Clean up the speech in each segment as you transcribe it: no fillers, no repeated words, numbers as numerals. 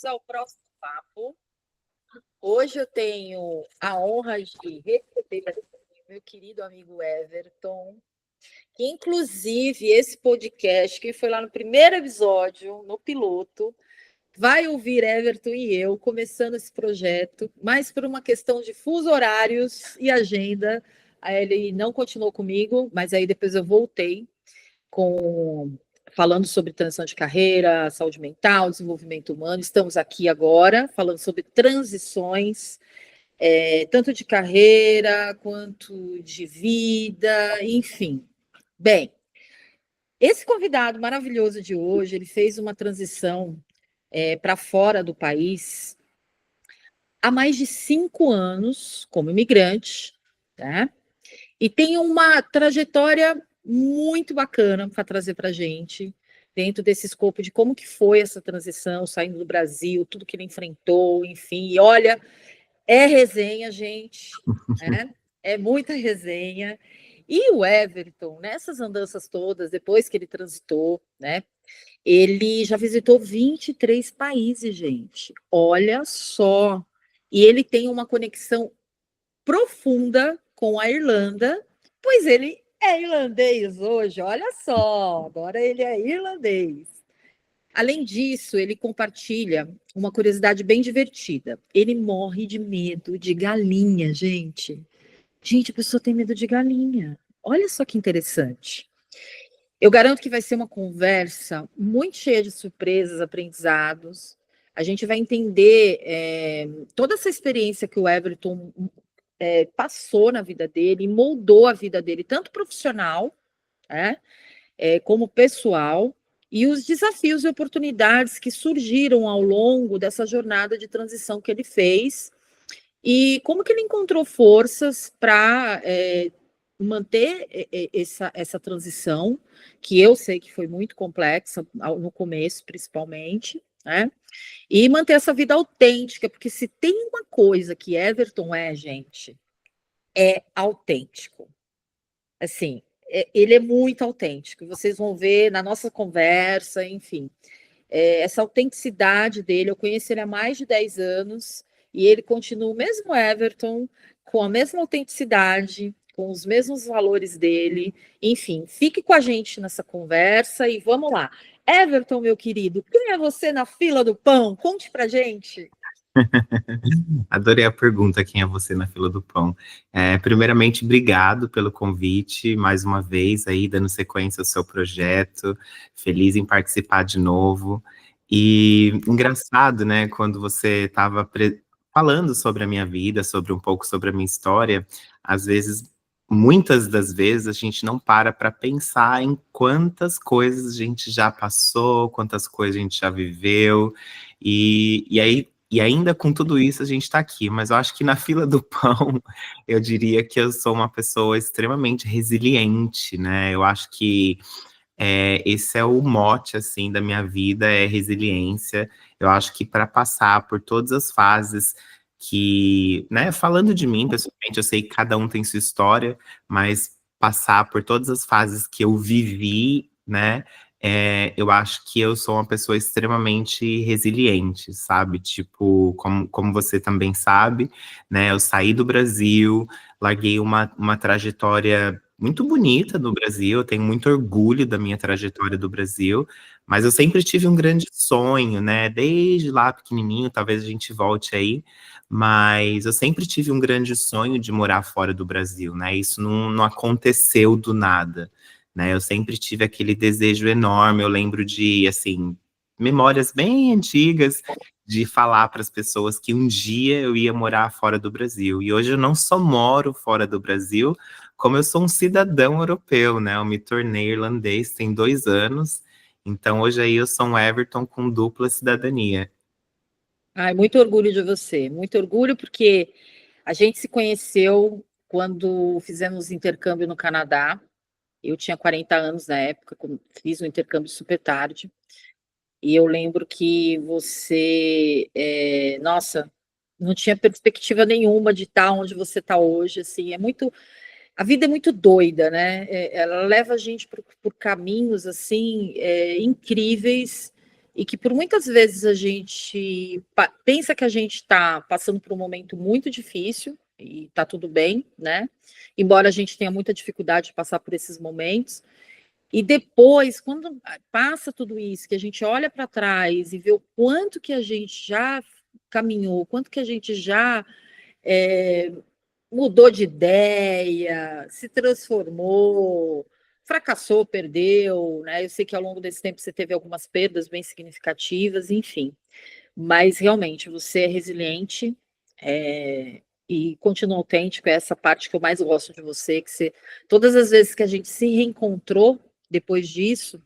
ao próximo papo. Hoje eu tenho a honra de receber meu querido amigo Everton, que inclusive esse podcast, que foi lá no primeiro episódio, no piloto, vai ouvir Everton e eu começando esse projeto, mas por uma questão de fuso horários e agenda, aí ele não continuou comigo, mas aí depois eu voltei falando sobre transição de carreira, saúde mental, desenvolvimento humano. Estamos aqui agora falando sobre transições, tanto de carreira quanto de vida, enfim. Bem, esse convidado maravilhoso de hoje, ele fez uma transição para fora do país há mais de 5 anos como imigrante, né? E tem uma trajetória muito bacana para trazer para a gente, dentro desse escopo de como que foi essa transição, saindo do Brasil, tudo que ele enfrentou, enfim. E olha, é resenha, gente, né? É muita resenha. E o Everton, nessas andanças todas, depois que ele transitou, né? Ele já visitou 23 países, gente. Olha só. E ele tem uma conexão profunda com a Irlanda, pois ele é irlandês hoje, olha só, agora ele é irlandês. Além disso, ele compartilha uma curiosidade bem divertida. Ele morre de medo de galinha, gente. Gente, a pessoa tem medo de galinha. Olha só que interessante. Eu garanto que vai ser uma conversa muito cheia de surpresas, aprendizados. A gente vai entender toda essa experiência que o Everton passou na vida dele, moldou a vida dele, tanto profissional, como pessoal, e os desafios e oportunidades que surgiram ao longo dessa jornada de transição que ele fez, e como que ele encontrou forças para manter essa transição, que eu sei que foi muito complexa, no começo, principalmente, né? E manter essa vida autêntica, porque se tem uma coisa que Everton gente, é autêntico. Assim, ele é muito autêntico. Vocês vão ver na nossa conversa, enfim. Essa autenticidade dele, eu conheci ele há mais de 10 anos e ele continua o mesmo Everton, com a mesma autenticidade, com os mesmos valores dele. Enfim, fique com a gente nessa conversa e vamos lá. Everton, meu querido, quem é você na fila do pão? Conte pra gente. Adorei a pergunta, quem é você na fila do pão? Primeiramente, obrigado pelo convite, mais uma vez, aí, dando sequência ao seu projeto, feliz em participar de novo. E engraçado, né, quando você estava falando sobre a minha vida, sobre um pouco sobre a minha história, às vezes, muitas das vezes, a gente não para pensar em quantas coisas a gente já passou, quantas coisas a gente já viveu, e aí e ainda com tudo isso a gente está aqui, mas eu acho que na fila do pão eu diria que eu sou uma pessoa extremamente resiliente, né? Eu acho que esse é o mote assim da minha vida, é resiliência. Eu acho que para passar por todas as fases que, né, falando de mim pessoalmente, eu sei que cada um tem sua história, mas passar por todas as fases que eu vivi, né? Eu acho que eu sou uma pessoa extremamente resiliente, sabe? Tipo, como você também sabe, né? Eu saí do Brasil, larguei uma trajetória muito bonita do Brasil, eu tenho muito orgulho da minha trajetória do Brasil, mas eu sempre tive um grande sonho, né? Desde lá pequenininho, talvez a gente volte aí, mas eu sempre tive um grande sonho de morar fora do Brasil, né? Isso não aconteceu do nada, né? Eu sempre tive aquele desejo enorme, eu lembro de, assim, memórias bem antigas de falar para as pessoas que um dia eu ia morar fora do Brasil. E hoje eu não só moro fora do Brasil, como eu sou um cidadão europeu, né? Eu me tornei irlandês tem 2 anos, então hoje aí eu sou um Everton com dupla cidadania. Ai, muito orgulho de você, muito orgulho, porque a gente se conheceu quando fizemos intercâmbio no Canadá. Eu tinha 40 anos na época, fiz um intercâmbio super tarde. E eu lembro que você, nossa, não tinha perspectiva nenhuma de estar onde você está hoje. Assim, a vida é muito doida, né? Ela leva a gente por caminhos assim incríveis e que por muitas vezes a gente pensa que a gente está passando por um momento muito difícil, e está tudo bem, né? Embora a gente tenha muita dificuldade de passar por esses momentos, e depois, quando passa tudo isso, que a gente olha para trás e vê o quanto que a gente já caminhou, quanto que a gente já mudou de ideia, se transformou, fracassou, perdeu, né? Eu sei que ao longo desse tempo você teve algumas perdas bem significativas, enfim. Mas realmente você é resiliente e continua autêntico. É essa parte que eu mais gosto de você, que você, todas as vezes que a gente se reencontrou depois disso,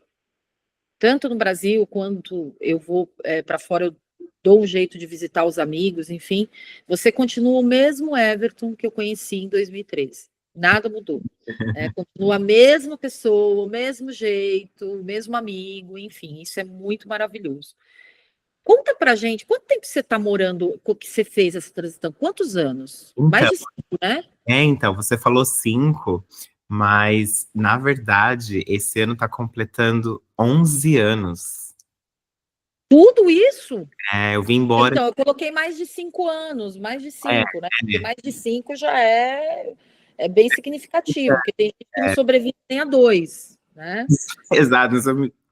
tanto no Brasil quanto eu vou para fora, eu dou um jeito de visitar os amigos, enfim, você continua o mesmo Everton que eu conheci em 2013. Nada mudou. Continua a mesma pessoa, o mesmo jeito, o mesmo amigo, enfim, isso é muito maravilhoso. Conta pra gente, quanto tempo você está morando, que você fez essa transição? Quantos anos? Mais Então, de 5, né? então, você falou 5, mas, na verdade, esse ano tá completando 11 anos. Tudo isso? Eu vim embora. Então, eu coloquei mais de 5 anos, mais de É, 5, né? Porque é, mais de 5 já é bem significativo, porque tem gente que não é, sobrevive nem a 2, né? exato.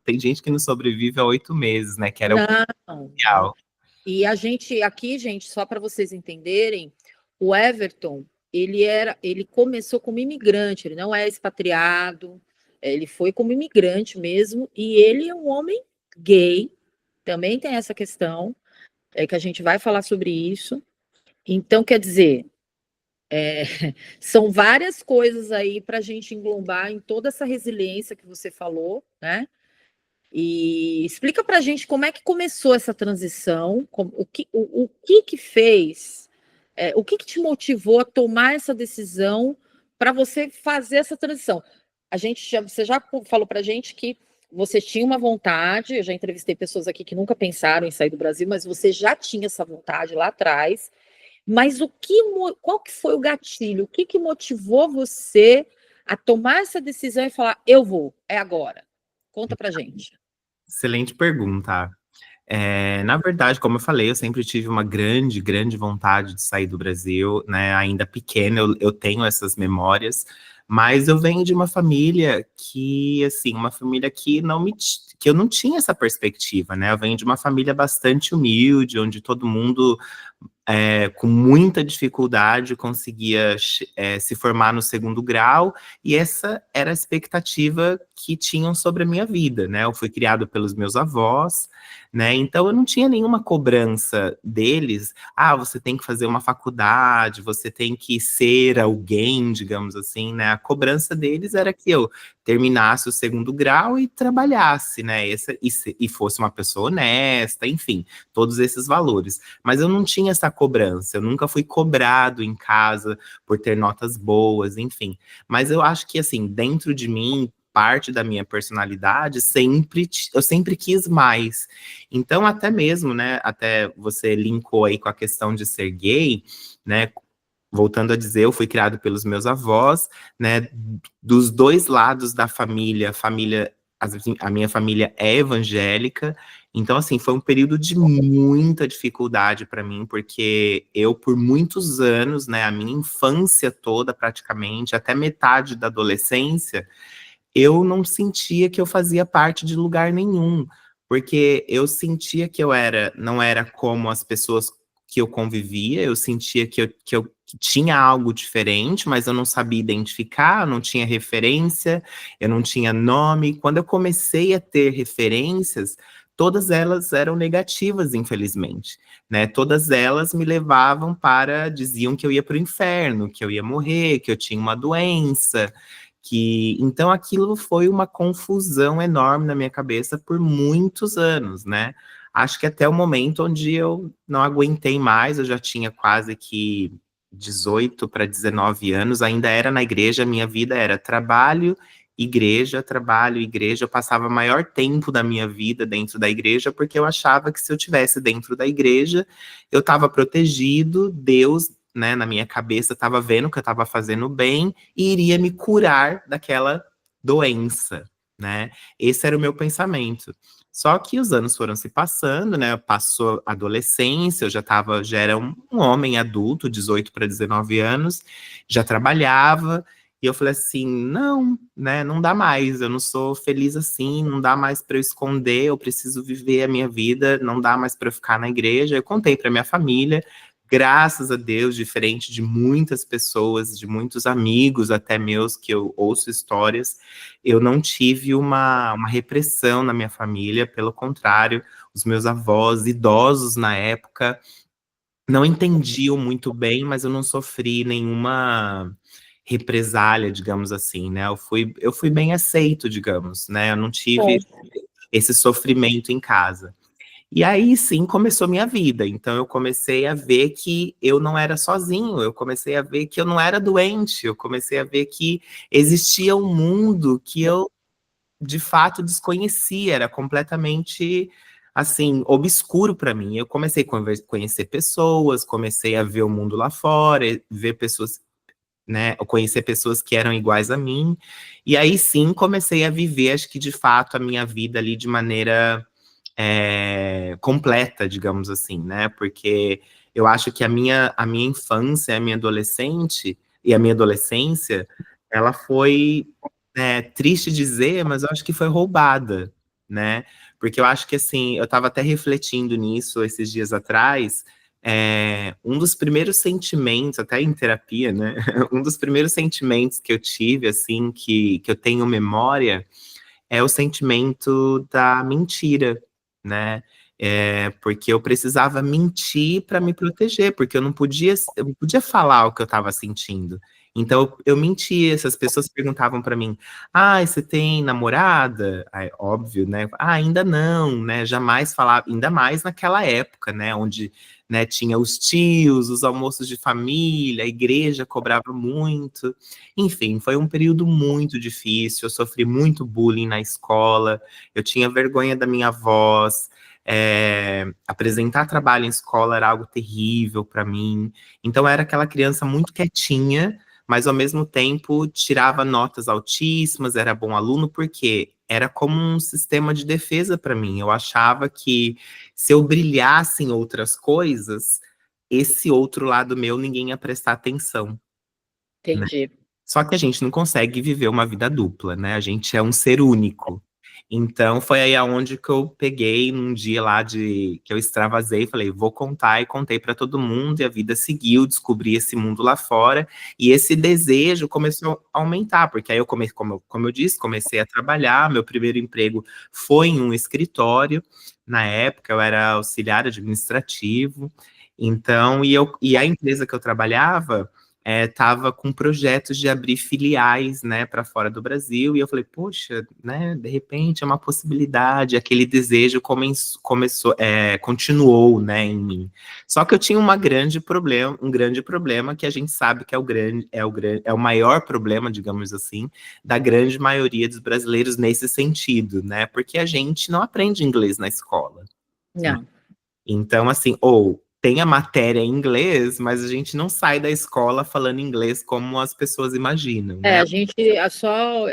Tem gente que não sobrevive a 8 meses, né? Que era o Não, não. ideal. E a gente aqui, gente, só para vocês entenderem, o Everton, ele começou como imigrante, ele não é expatriado, ele foi como imigrante mesmo, e ele é um homem gay, também tem essa questão, que a gente vai falar sobre isso. Então, quer dizer, são várias coisas aí para a gente englobar em toda essa resiliência que você falou, né? E explica para a gente como é que começou essa transição, o que fez, o que te motivou a tomar essa decisão para você fazer essa transição. Você já falou para a gente que você tinha uma vontade, eu já entrevistei pessoas aqui que nunca pensaram em sair do Brasil, mas você já tinha essa vontade lá atrás. Mas qual que foi o gatilho? O que motivou você a tomar essa decisão e falar, eu vou, é agora? Conta pra gente. Excelente pergunta. Na verdade, como eu falei, eu sempre tive uma grande, grande vontade de sair do Brasil, né? Ainda pequena, eu tenho essas memórias, mas eu venho de uma família que, assim, uma família que que eu não tinha essa perspectiva, né? Eu venho de uma família bastante humilde, onde todo mundo com muita dificuldade conseguia se formar no segundo grau, e essa era a expectativa que tinham sobre a minha vida, né? Eu fui criado pelos meus avós, né? Então eu não tinha nenhuma cobrança deles. Ah, você tem que fazer uma faculdade, você tem que ser alguém, digamos assim, né? A cobrança deles era que eu terminasse o segundo grau e trabalhasse, né? E fosse uma pessoa honesta, enfim, todos esses valores. Mas eu não tinha essa cobrança, eu nunca fui cobrado em casa por ter notas boas, enfim. Mas eu acho que, assim, dentro de mim, parte da minha personalidade, eu sempre quis mais. Então, até mesmo, né, até você linkou aí com a questão de ser gay, né, voltando a dizer, eu fui criado pelos meus avós, né, dos dois lados da família, a minha família é evangélica, então, assim, foi um período de muita dificuldade para mim, porque eu, por muitos anos, né, a minha infância toda, praticamente, até metade da adolescência, eu não sentia que eu fazia parte de lugar nenhum, porque eu sentia que não era como as pessoas que eu convivia, eu sentia que tinha algo diferente, mas eu não sabia identificar, eu não tinha referência, eu não tinha nome. Quando eu comecei a ter referências, todas elas eram negativas, infelizmente, né? Todas elas me levavam diziam que eu ia para o inferno, que eu ia morrer, que eu tinha uma doença, então aquilo foi uma confusão enorme na minha cabeça por muitos anos, né? Acho que até o momento onde eu não aguentei mais, eu já tinha quase que 18 para 19 anos, ainda era na igreja, minha vida era trabalho, igreja. Eu passava o maior tempo da minha vida dentro da igreja, porque eu achava que se eu tivesse dentro da igreja, eu estava protegido, Deus, né, na minha cabeça estava vendo que eu estava fazendo bem e iria me curar daquela doença, né? Esse era o meu pensamento. Só que os anos foram se passando, né? Passou a adolescência, já era um homem adulto, 18 para 19 anos, já trabalhava, e eu falei assim, não, né, não dá mais, eu não sou feliz assim, não dá mais para eu esconder, eu preciso viver a minha vida, não dá mais para eu ficar na igreja. Eu contei para minha família, graças a Deus, diferente de muitas pessoas, de muitos amigos até meus que eu ouço histórias, eu não tive uma repressão na minha família, pelo contrário, os meus avós, idosos na época, não entendiam muito bem, mas eu não sofri nenhuma represália, digamos assim, né? Eu fui bem aceito, digamos, né? Eu não tive Bom, esse sofrimento em casa. E aí sim começou minha vida. Então eu comecei a ver que eu não era sozinho, eu comecei a ver que eu não era doente, eu comecei a ver que existia um mundo que eu de fato desconhecia, era completamente assim, obscuro para mim. Eu comecei a conhecer pessoas, comecei a ver o mundo lá fora, ver pessoas, né, conhecer pessoas que eram iguais a mim. E aí sim comecei a viver, acho que de fato, a minha vida ali de maneira completa, digamos assim, né? Porque eu acho que a minha infância, a minha adolescente e a minha adolescência, ela foi, triste dizer, mas eu acho que foi roubada, né? Porque eu acho que assim, eu estava até refletindo nisso esses dias atrás. Um dos primeiros sentimentos, até em terapia, né? Um dos primeiros sentimentos que eu tive, assim, que eu tenho memória, é o sentimento da mentira, né? Porque eu precisava mentir para me proteger, porque eu não podia falar o que eu estava sentindo. Então eu mentia, essas pessoas perguntavam para mim: "Ah, você tem namorada?" Aí, óbvio, né? "Ah, ainda não", né? Jamais falava, ainda mais naquela época, né, onde, né, tinha os tios, os almoços de família, a igreja cobrava muito. Enfim, foi um período muito difícil, eu sofri muito bullying na escola, eu tinha vergonha da minha voz, apresentar trabalho em escola era algo terrível para mim. Então, eu era aquela criança muito quietinha, mas ao mesmo tempo tirava notas altíssimas, era bom aluno, porque era como um sistema de defesa para mim. Eu achava que se eu brilhasse em outras coisas, esse outro lado meu ninguém ia prestar atenção, né? entendi. Só que a gente não consegue viver uma vida dupla, né? A gente é um ser único. Então foi aí aonde que eu peguei num dia lá de que eu extravasei, falei, vou contar, e contei para todo mundo, e a vida seguiu, descobri esse mundo lá fora, e esse desejo começou a aumentar, porque aí eu comecei, como eu disse, comecei a trabalhar, meu primeiro emprego foi em um escritório, na época eu era auxiliar administrativo, então, e a empresa que eu trabalhava estava com projetos de abrir filiais, né, para fora do Brasil, e eu falei, poxa, né, de repente é uma possibilidade, aquele desejo começou, continuou, né, em mim. Só que eu tinha um grande problema que a gente sabe que é o maior problema, digamos assim, da grande maioria dos brasileiros nesse sentido, né, porque a gente não aprende inglês na escola, né? Não. Então, assim, ou tem a matéria em inglês, mas a gente não sai da escola falando inglês como as pessoas imaginam, né? A gente só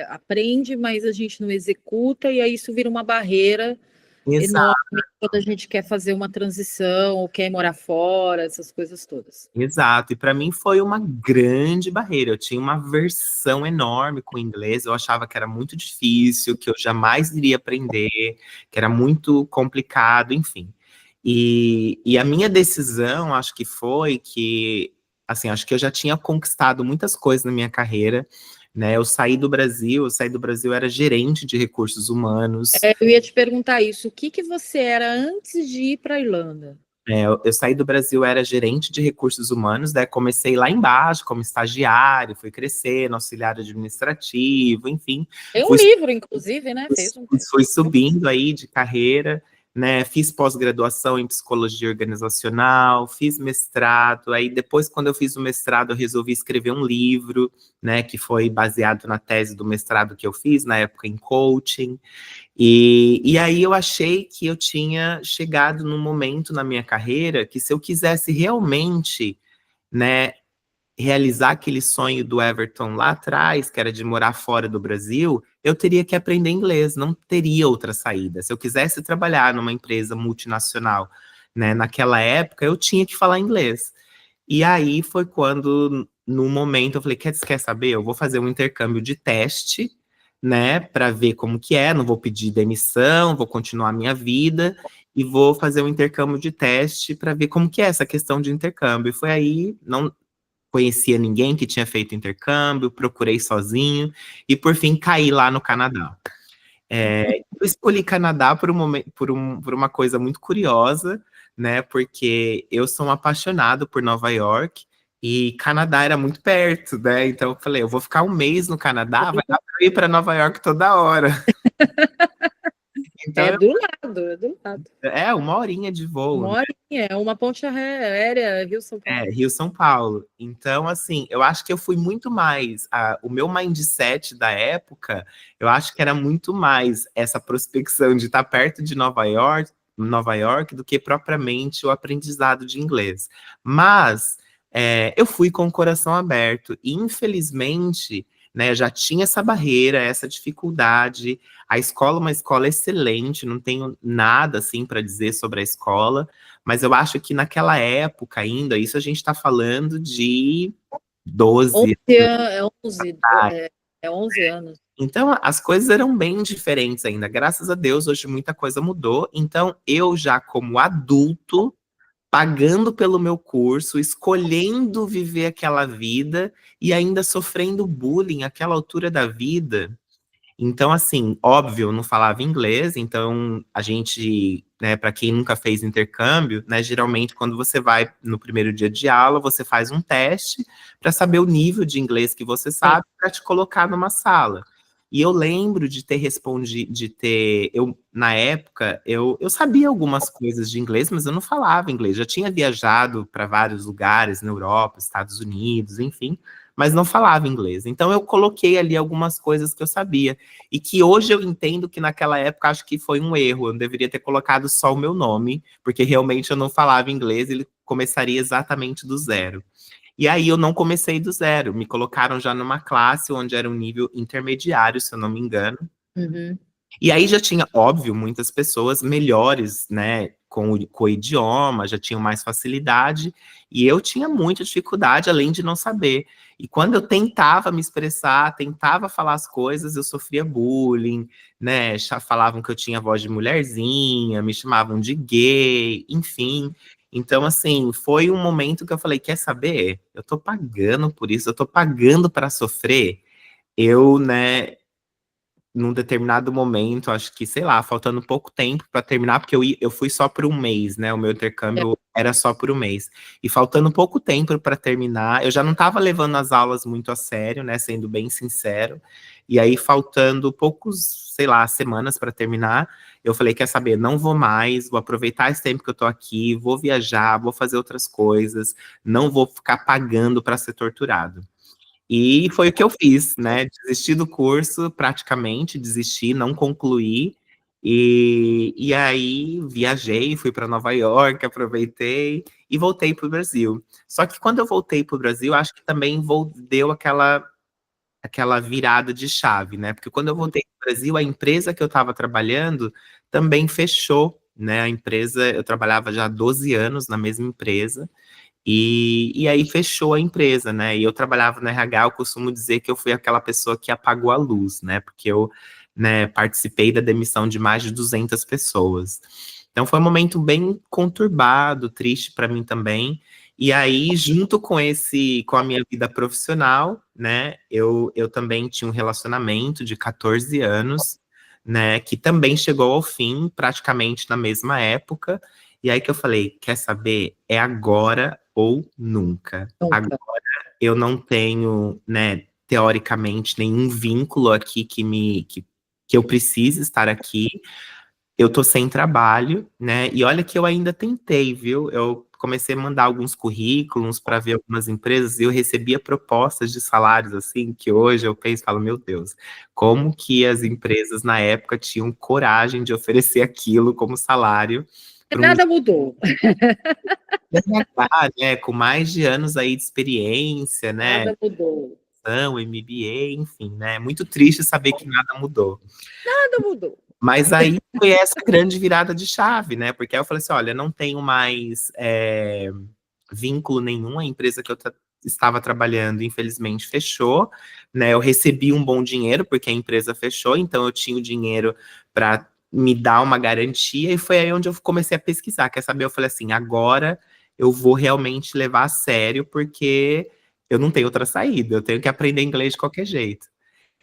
aprende, mas a gente não executa, e aí isso vira uma barreira enorme Exato, quando a gente quer fazer uma transição, ou quer morar fora, essas coisas todas. exato. E para mim foi uma grande barreira. Eu tinha uma aversão enorme com o inglês. Eu achava que era muito difícil, que eu jamais iria aprender, que era muito complicado, enfim. E a minha decisão, acho que foi que, assim, acho que eu já tinha conquistado muitas coisas na minha carreira, né? Eu saí do Brasil, era gerente de recursos humanos. Eu ia te perguntar isso, o que que você era antes de ir para a Irlanda? Eu saí do Brasil, era gerente de recursos humanos, né? Comecei lá embaixo como estagiário, fui crescendo, auxiliar administrativo, enfim, Tem um fui livro, inclusive, né? Fez um. fui subindo aí de carreira, né? Fiz pós-graduação em psicologia organizacional, fiz mestrado. Aí depois, quando eu fiz o mestrado, eu resolvi escrever um livro, né? Que foi baseado na tese do mestrado que eu fiz na época em coaching. E aí eu achei que eu tinha chegado num momento na minha carreira que, se eu quisesse realmente, né, realizar aquele sonho do Everton lá atrás, que era de morar fora do Brasil, eu teria que aprender inglês, não teria outra saída. Se eu quisesse trabalhar numa empresa multinacional, né, naquela época, eu tinha que falar inglês. E aí foi quando, no momento, eu falei, quer saber? Eu vou fazer um intercâmbio de teste, né, para ver como que é, não vou pedir demissão, vou continuar a minha vida, e vou fazer um intercâmbio de teste para ver como que é essa questão de intercâmbio. E foi aí, não conhecia ninguém que tinha feito intercâmbio, procurei sozinho, e por fim caí lá no Canadá. Eu escolhi Canadá por um momento, por uma coisa muito curiosa, né? Porque eu sou um apaixonado por Nova York e Canadá era muito perto, né? Então eu falei, eu vou ficar um mês no Canadá, vai dar para ir para Nova York toda hora. Então É do lado, é do lado. é uma horinha de voo, Uma né? horinha, é uma ponte aérea, Rio-São Paulo. Rio-São Paulo. Então, assim, eu acho que eu fui muito mais. O meu mindset da época, eu acho que era muito mais essa prospecção de estar perto de Nova York, do que propriamente o aprendizado de inglês. Mas eu fui com o coração aberto. E, infelizmente, né, já tinha essa barreira, essa dificuldade. A escola é uma escola excelente, não tenho nada assim para dizer sobre a escola. Mas eu acho que naquela época ainda, isso a gente está falando de 12 É 11, anos. é 11 anos. Então, as coisas eram bem diferentes ainda. Graças a Deus, hoje muita coisa mudou. Então, eu já como adulto, pagando pelo meu curso, escolhendo viver aquela vida e ainda sofrendo bullying àquela altura da vida. Então, assim, óbvio, eu não falava inglês, então a gente, né, para quem nunca fez intercâmbio, né, geralmente quando você vai no primeiro dia de aula, você faz um teste para saber o nível de inglês que você sabe para te colocar numa sala. E eu lembro de ter respondido, na época, eu sabia algumas coisas de inglês, mas eu não falava inglês. Já tinha viajado para vários lugares na Europa, Estados Unidos, enfim, mas não falava inglês. Então eu coloquei ali algumas coisas que eu sabia. E que hoje eu entendo que naquela época acho que foi um erro. Eu não deveria ter colocado só o meu nome, porque realmente eu não falava inglês, ele começaria exatamente do zero. E aí eu não comecei do zero, me colocaram já numa classe onde era um nível intermediário, se eu não me engano. Uhum. E aí já tinha, óbvio, muitas pessoas melhores, né, com o idioma, já tinham mais facilidade, e eu tinha muita dificuldade, além de não saber. E quando eu tentava me expressar, tentava falar as coisas, eu sofria bullying, né, já falavam que eu tinha voz de mulherzinha, me chamavam de gay, enfim. Então, assim, foi um momento que eu falei, quer saber? Eu tô pagando por isso, eu tô pagando para sofrer. Eu, né, num determinado momento, acho que, sei lá, faltando pouco tempo para terminar, porque eu fui só por um mês, né? O meu intercâmbio era só por um mês. E faltando pouco tempo para terminar, eu já não estava levando as aulas muito a sério, né? Sendo bem sincero. E aí, faltando poucos, sei lá, semanas para terminar, eu falei: quer saber? Não vou mais, vou aproveitar esse tempo que eu tô aqui, vou viajar, vou fazer outras coisas, não vou ficar pagando para ser torturado. E foi o que eu fiz, né? Desisti do curso, praticamente, desisti, não concluí. E aí viajei, fui para Nova York, aproveitei e voltei para o Brasil. Só que quando eu voltei para o Brasil, acho que também deu aquela virada de chave, né? Porque quando eu voltei para o Brasil, a empresa que eu estava trabalhando também fechou, né? A empresa, eu trabalhava já há 12 anos na mesma empresa. E aí fechou a empresa, né? E eu trabalhava no RH, eu costumo dizer que eu fui aquela pessoa que apagou a luz, né? Porque eu, né, participei da demissão de mais de 200 pessoas. Então foi um momento bem conturbado, triste para mim também. E aí, junto com a minha vida profissional, né, eu também tinha um relacionamento de 14 anos, né, que também chegou ao fim praticamente na mesma época. E aí que eu falei, quer saber? É agora ou nunca. Agora Nunca. eu não tenho, né, teoricamente, nenhum vínculo aqui que eu precise estar aqui. Eu tô sem trabalho, né? E olha que eu ainda tentei, viu? Eu comecei a mandar alguns currículos para ver algumas empresas e eu recebia propostas de salários assim, que hoje eu penso e falo, meu Deus, como que as empresas na época tinham coragem de oferecer aquilo como salário? para um Nada mudou. né, com mais de anos aí de experiência, né, Nada mudou. MBA, enfim, né, é muito triste saber que nada mudou. Nada mudou. Mas aí foi essa grande virada de chave, né, porque aí eu falei assim, olha, não tenho mais vínculo nenhum, a empresa que eu estava trabalhando, infelizmente, fechou, né, eu recebi um bom dinheiro, porque a empresa fechou, então eu tinha o dinheiro para me dar uma garantia, e foi aí onde eu comecei a pesquisar, quer saber, eu falei assim, agora eu vou realmente levar a sério, porque eu não tenho outra saída, eu tenho que aprender inglês de qualquer jeito.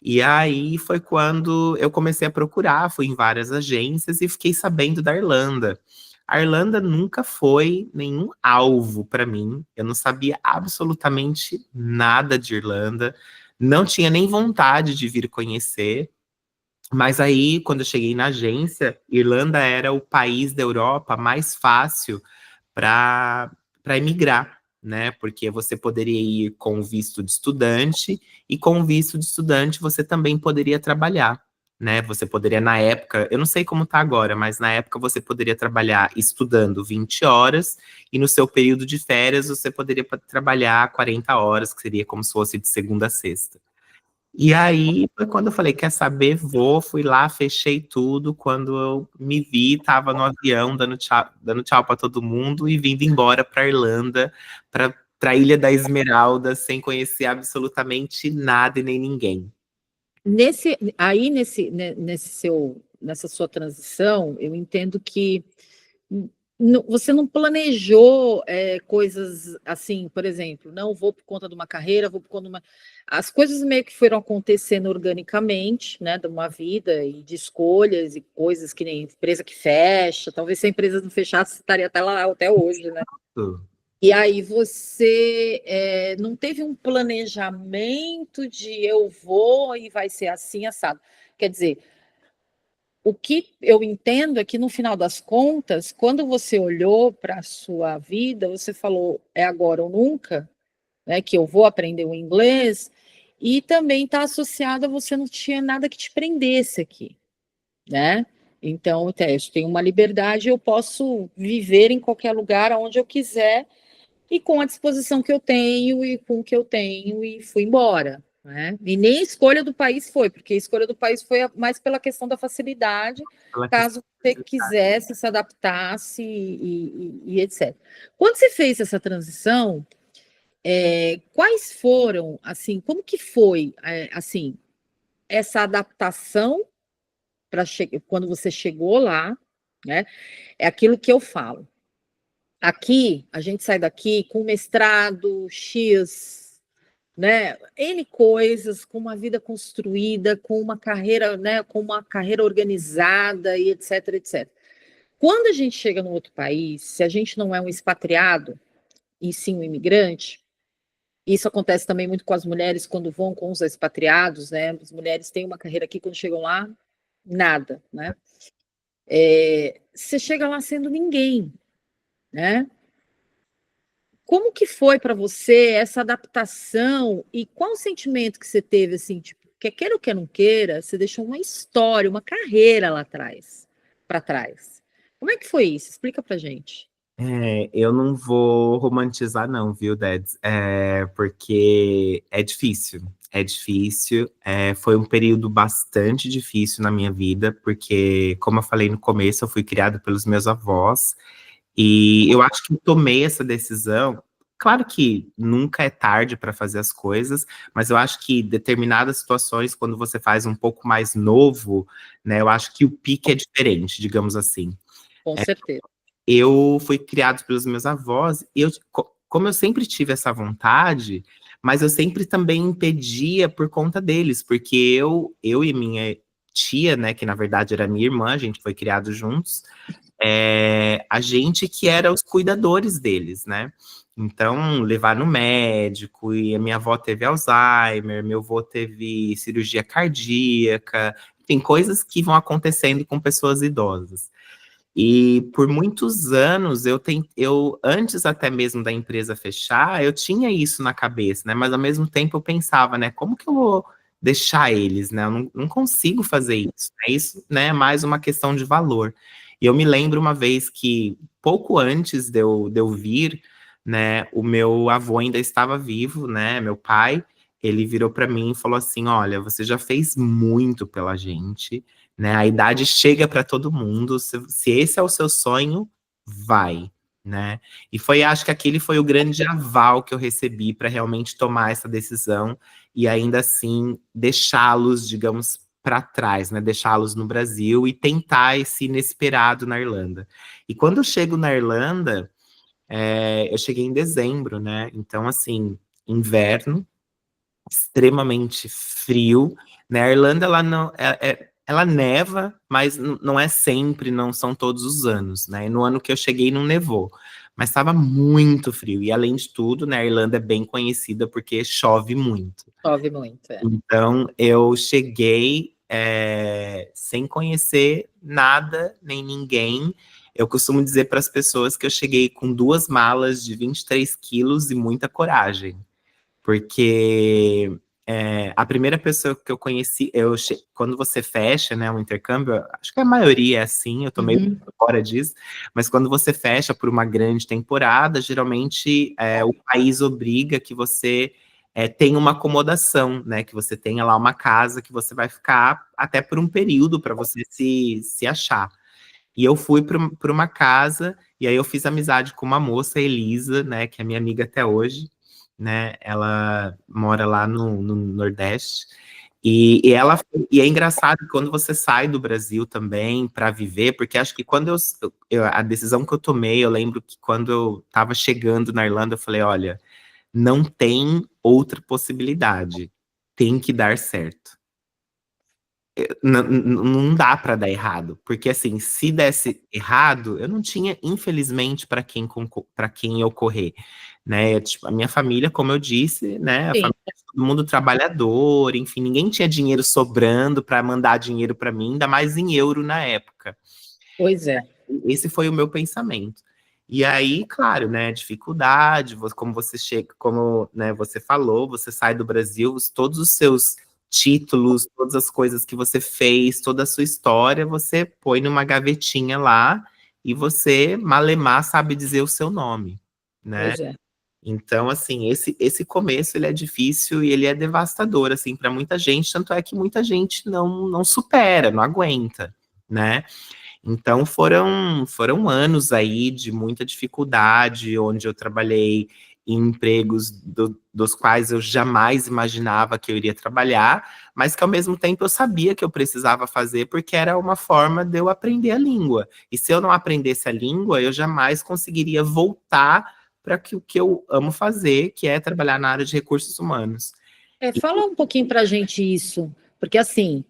E aí foi quando eu comecei a procurar, fui em várias agências e fiquei sabendo da Irlanda. A Irlanda nunca foi nenhum alvo para mim. Eu não sabia absolutamente nada de Irlanda, não tinha nem vontade de vir conhecer. Mas aí, quando eu cheguei na agência, Irlanda era o país da Europa mais fácil para emigrar, né? Porque você poderia ir com visto de estudante e com visto de estudante você também poderia trabalhar, né? Você poderia na época, eu não sei como tá agora, mas na época você poderia trabalhar estudando 20 horas e no seu período de férias você poderia trabalhar 40 horas, que seria como se fosse de segunda a sexta. E aí foi quando eu falei, quer saber, vou, fui lá, fechei tudo, quando eu me vi, tava no avião dando tchau para todo mundo e vindo embora para Irlanda, para Ilha da Esmeralda, sem conhecer absolutamente nada e nem ninguém. Nessa sua transição, eu entendo que você não planejou coisas assim, por exemplo, não vou por conta de uma carreira, vou por conta de uma. As coisas meio que foram acontecendo organicamente, né, de uma vida e de escolhas e coisas que nem empresa que fecha, talvez se a empresa não fechasse, estaria até lá até hoje, né? E aí você não teve um planejamento de eu vou e vai ser assim, assado. Quer dizer, o que eu entendo é que, no final das contas, quando você olhou para a sua vida, você falou, é agora ou nunca, né, que eu vou aprender o inglês, e também está associado a você não tinha nada que te prendesse aqui, né? Então, eu tenho uma liberdade, eu posso viver em qualquer lugar, onde eu quiser, e com a disposição que eu tenho, e com o que eu tenho, e fui embora. Né? E nem a escolha do país foi, porque a escolha do país foi mais pela questão da facilidade, caso você quisesse, se adaptasse e etc. Quando você fez essa transição, quais foram, assim, como que foi, assim, essa adaptação para quando você chegou lá, né? É aquilo que eu falo. Aqui, a gente sai daqui com mestrado, X, né? N coisas, com uma vida construída, com uma carreira, né? Com uma carreira organizada e etc, etc. Quando a gente chega num outro país, se a gente não é um expatriado, e sim um imigrante, isso acontece também muito com as mulheres quando vão com os expatriados, né? As mulheres têm uma carreira aqui, quando chegam lá, nada, né? Você chega lá sendo ninguém, né? Como que foi para você essa adaptação e qual o sentimento que você teve, assim, tipo, quer queira ou quer não queira, você deixou uma história, uma carreira lá atrás, para trás. Como é que foi isso? Explica pra gente. Eu não vou romantizar não, viu, Deds? Porque é difícil, é difícil. Foi um período bastante difícil na minha vida, porque, como eu falei no começo, eu fui criado pelos meus avós, e eu acho que eu tomei essa decisão. Claro que nunca é tarde para fazer as coisas, mas eu acho que determinadas situações, quando você faz um pouco mais novo, né, eu acho que o pique é diferente, digamos assim. Com certeza. Eu fui criado pelos meus avós, e como eu sempre tive essa vontade, mas eu sempre também impedia por conta deles, porque eu e minha tia, né, que na verdade era minha irmã, a gente foi criado juntos, a gente que era os cuidadores deles, né? Então, levar no médico, e a minha avó teve Alzheimer, meu avô teve cirurgia cardíaca, tem coisas que vão acontecendo com pessoas idosas. E por muitos anos, eu antes até mesmo da empresa fechar, eu tinha isso na cabeça, né? Mas ao mesmo tempo eu pensava, né? Como que eu vou deixar eles, né? Eu não consigo fazer isso, né? Isso, né, é mais uma questão de valor. E eu me lembro uma vez que, pouco antes de eu vir, né, o meu avô ainda estava vivo, né, meu pai, ele virou para mim e falou assim: olha, você já fez muito pela gente, né, a idade chega para todo mundo, se esse é o seu sonho, vai, né. E foi, acho que aquele foi o grande aval que eu recebi para realmente tomar essa decisão e ainda assim deixá-los, digamos, para trás, né? Deixá-los no Brasil e tentar esse inesperado na Irlanda. E quando eu chego na Irlanda, eu cheguei em dezembro, né? Então, assim, inverno, extremamente frio, né? A Irlanda, ela não, ela neva, mas não é sempre, não são todos os anos, né? E no ano que eu cheguei não nevou, mas estava muito frio. E além de tudo, né, a Irlanda é bem conhecida porque chove muito. Chove muito, é. Então, eu cheguei sem conhecer nada nem ninguém. Eu costumo dizer para as pessoas que eu cheguei com 2 malas de 23 quilos e muita coragem, porque a primeira pessoa que eu conheci, quando você fecha, né, um intercâmbio, acho que a maioria é assim, eu tô meio Uhum. fora disso, mas quando você fecha por uma grande temporada, geralmente o país obriga que você tenha uma acomodação, né, que você tenha lá uma casa que você vai ficar até por um período para você se achar. E eu fui para uma casa, e aí eu fiz amizade com uma moça, Elisa, né, que é minha amiga até hoje, né, ela mora lá no Nordeste, e é engraçado que quando você sai do Brasil também para viver, porque acho que quando a decisão que eu tomei, eu lembro que quando eu estava chegando na Irlanda, eu falei, olha, não tem outra possibilidade, tem que dar certo. Não dá para dar errado, porque assim, se desse errado, eu não tinha, infelizmente, para quem eu correr, né? Tipo, a minha família, como eu disse, né? A Sim, família de todo mundo trabalhador, enfim, ninguém tinha dinheiro sobrando para mandar dinheiro para mim, ainda mais em euro na época. pois é. Esse foi o meu pensamento. E aí, claro, né, dificuldade, como você chega, como, né, você falou, você sai do Brasil, todos os seus títulos, todas as coisas que você fez, toda a sua história, você põe numa gavetinha lá e você, malemar, sabe dizer o seu nome, né? Pois é. Então, assim, esse começo, ele é difícil e ele é devastador, assim, para muita gente, tanto é que muita gente não supera, não aguenta, né? Então foram anos aí de muita dificuldade, onde eu trabalhei em empregos dos quais eu jamais imaginava que eu iria trabalhar, mas que ao mesmo tempo eu sabia que eu precisava fazer, porque era uma forma de eu aprender a língua. E se eu não aprendesse a língua, eu jamais conseguiria voltar para o que eu amo fazer, que é trabalhar na área de recursos humanos. Fala um pouquinho para a gente isso, porque assim,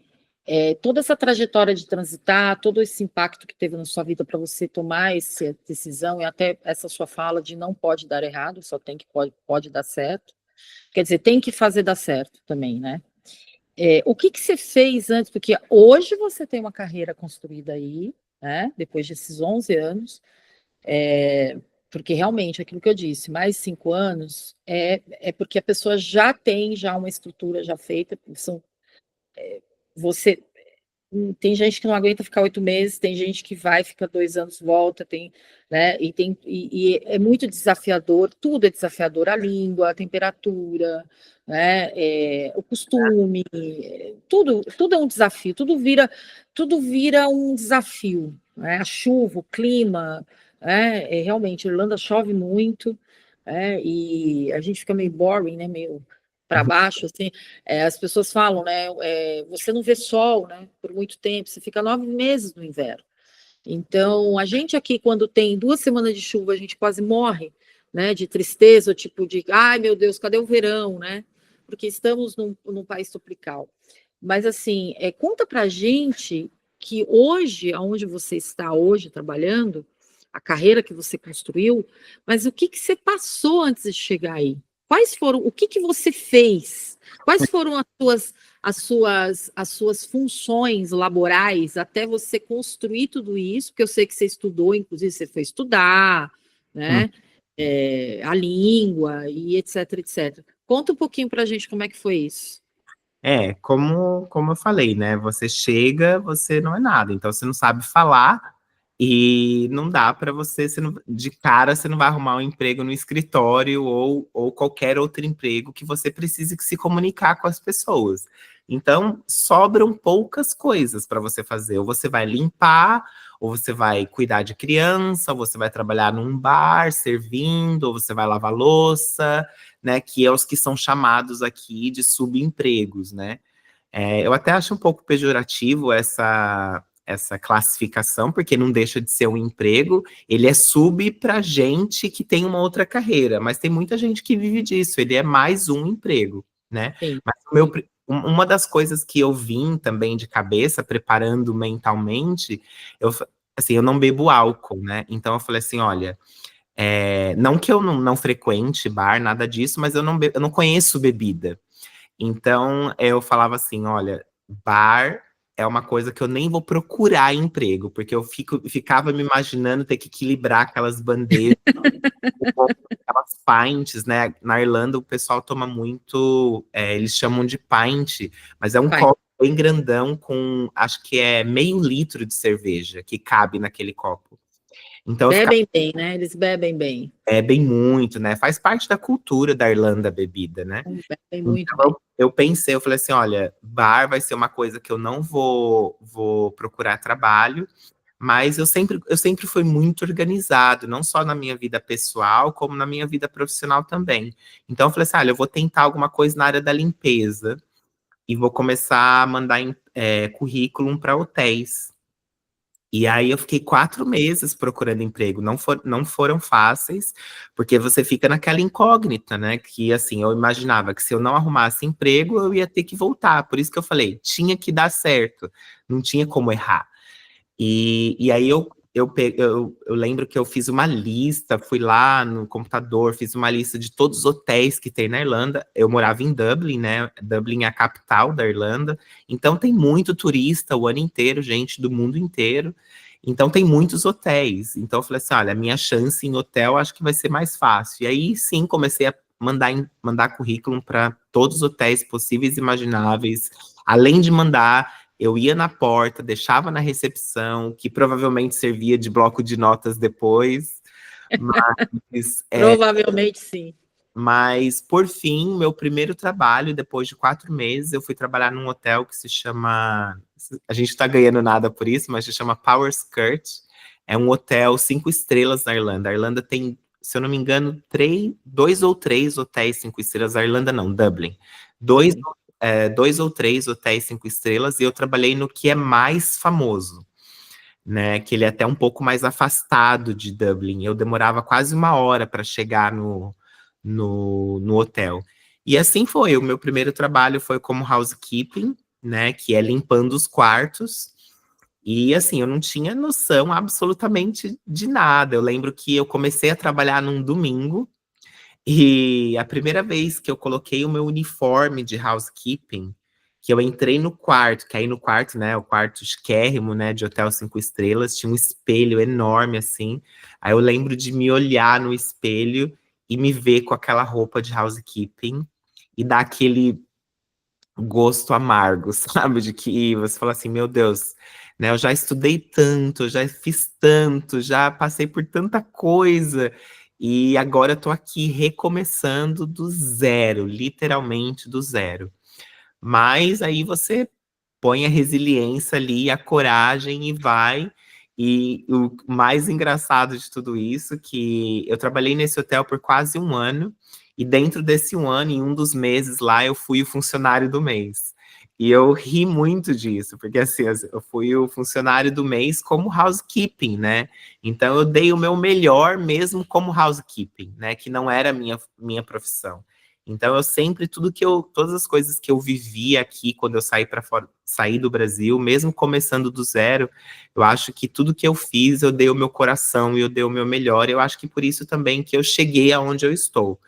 toda essa trajetória de transitar, todo esse impacto que teve na sua vida para você tomar essa decisão e até essa sua fala de não pode dar errado, só tem que pode dar certo. Quer dizer, tem que fazer dar certo também, né? O que que você fez antes? Porque hoje você tem uma carreira construída aí, né? Depois desses 11 anos, porque realmente, aquilo que eu disse, mais 5 anos, é porque a pessoa já tem já uma estrutura já feita, você tem gente que não aguenta ficar 8 meses, tem gente que vai, fica 2 anos, volta, né? E é muito desafiador, tudo é desafiador, a língua, a temperatura, né? O costume, tudo é um desafio, tudo vira um desafio, né? A chuva, o clima, né? Realmente, a Irlanda chove muito, e a gente fica meio boring, né? Meio para baixo, assim. As pessoas falam, né? Você não vê sol, né? Por muito tempo, você fica 9 meses no inverno. Então, a gente aqui, quando tem 2 semanas de chuva, a gente quase morre, né? De tristeza, tipo de, ai meu Deus, cadê o verão, né? Porque estamos num país tropical. Mas, assim, conta pra gente que hoje, aonde você está hoje trabalhando, a carreira que você construiu, mas o que que você passou antes de chegar aí? O que que você fez? Quais foram as suas funções laborais até você construir tudo isso? Porque eu sei que você estudou, inclusive você foi estudar, né? A língua e etc, etc. Conta um pouquinho para a gente como é que foi isso. Como eu falei, né? Você chega, você não é nada, então você não sabe falar, E não dá para você não, de cara, você não vai arrumar um emprego no escritório ou qualquer outro emprego que você precise que se comunicar com as pessoas. Então, sobram poucas coisas para você fazer. Ou você vai limpar, ou você vai cuidar de criança, ou você vai trabalhar num bar servindo, ou você vai lavar louça, né? Que é os que são chamados aqui de subempregos, né? Eu até acho um pouco pejorativo essa classificação, porque não deixa de ser um emprego, ele é sub para gente que tem uma outra carreira, mas tem muita gente que vive disso, ele é mais um emprego, né? Sim, Mas sim. uma das coisas que eu vim também de cabeça, preparando mentalmente, assim, eu não bebo álcool, né? Então eu falei assim, olha, não que eu não frequente bar, nada disso, mas eu não conheço bebida. Então, eu falava assim, olha, bar é uma coisa que eu nem vou procurar emprego, porque ficava me imaginando ter que equilibrar aquelas bandejas, aquelas pints, né? Na Irlanda o pessoal toma muito, eles chamam de pint, mas é um Pai, copo bem grandão com, acho que é meio litro de cerveja que cabe naquele copo. Então eu ficava bebem bem, né? Eles bebem bem. bem muito, né? Faz parte da cultura da Irlanda a bebida, né? Bebem muito bem. Então, eu pensei, eu falei assim, olha, bar vai ser uma coisa que eu não vou procurar trabalho, mas eu sempre fui muito organizado, não só na minha vida pessoal, como na minha vida profissional também. Então, eu falei assim, olha, eu vou tentar alguma coisa na área da limpeza e vou começar a mandar currículo para hotéis. E aí eu fiquei 4 meses procurando emprego. Não foram fáceis, porque você fica naquela incógnita, né? Que assim, eu imaginava que se eu não arrumasse emprego, eu ia ter que voltar. Por isso que eu falei, tinha que dar certo, não tinha como errar. E aí eu lembro que eu fiz uma lista, fui lá no computador, fiz uma lista de todos os hotéis que tem na Irlanda. Eu morava em Dublin, né? Dublin é a capital da Irlanda, então tem muito turista o ano inteiro, gente do mundo inteiro. Então tem muitos hotéis. Então eu falei assim: olha, a minha chance em hotel acho que vai ser mais fácil. E aí sim comecei a mandar currículo para todos os hotéis possíveis e imagináveis. Além de mandar, eu ia na porta, deixava na recepção, que provavelmente servia de bloco de notas depois, mas, Provavelmente sim. mas por fim, meu primeiro trabalho, depois de 4 meses, eu fui trabalhar num hotel que se chama. A gente está ganhando nada por isso, mas se chama Power Skirt. É um hotel 5 estrelas na Irlanda. A Irlanda tem, se eu não me engano, 2 ou 3 hotéis 5 estrelas. A Irlanda não, Dublin. Dois, Sim. 2 ou 3 hotéis 5 estrelas, e eu trabalhei no que é mais famoso, né? Que ele é até um pouco mais afastado de Dublin. Eu demorava quase 1 hora para chegar no hotel. E assim foi. O meu primeiro trabalho foi como housekeeping, né? Que é limpando os quartos. E assim, eu não tinha noção absolutamente de nada. Eu lembro que eu comecei a trabalhar num domingo. E a primeira vez que eu coloquei o meu uniforme de housekeeping, que eu entrei no quarto, que aí no quarto, né, o quarto chiquérrimo, né, de hotel 5 estrelas, tinha um espelho enorme assim. Aí eu lembro de me olhar no espelho e me ver com aquela roupa de housekeeping e dar aquele gosto amargo, sabe? De que você fala assim, meu Deus, né? Eu já estudei tanto, já fiz tanto, já passei por tanta coisa, e agora eu tô aqui recomeçando do zero, literalmente do zero. Mas aí você põe a resiliência ali, a coragem e vai. E o mais engraçado de tudo isso, que eu trabalhei nesse hotel por quase um ano, e dentro desse um ano, em um dos meses lá, eu fui o funcionário do mês. E eu ri muito disso, porque assim, eu fui o funcionário do mês como housekeeping, né? Então eu dei o meu melhor mesmo como housekeeping, né? Que não era a minha profissão. Então eu sempre, todas as coisas que eu vivi aqui quando eu saí para fora, saí do Brasil, mesmo começando do zero, eu acho que tudo que eu fiz, eu dei o meu coração e eu dei o meu melhor. Eu acho que por isso também que eu cheguei aonde eu estou,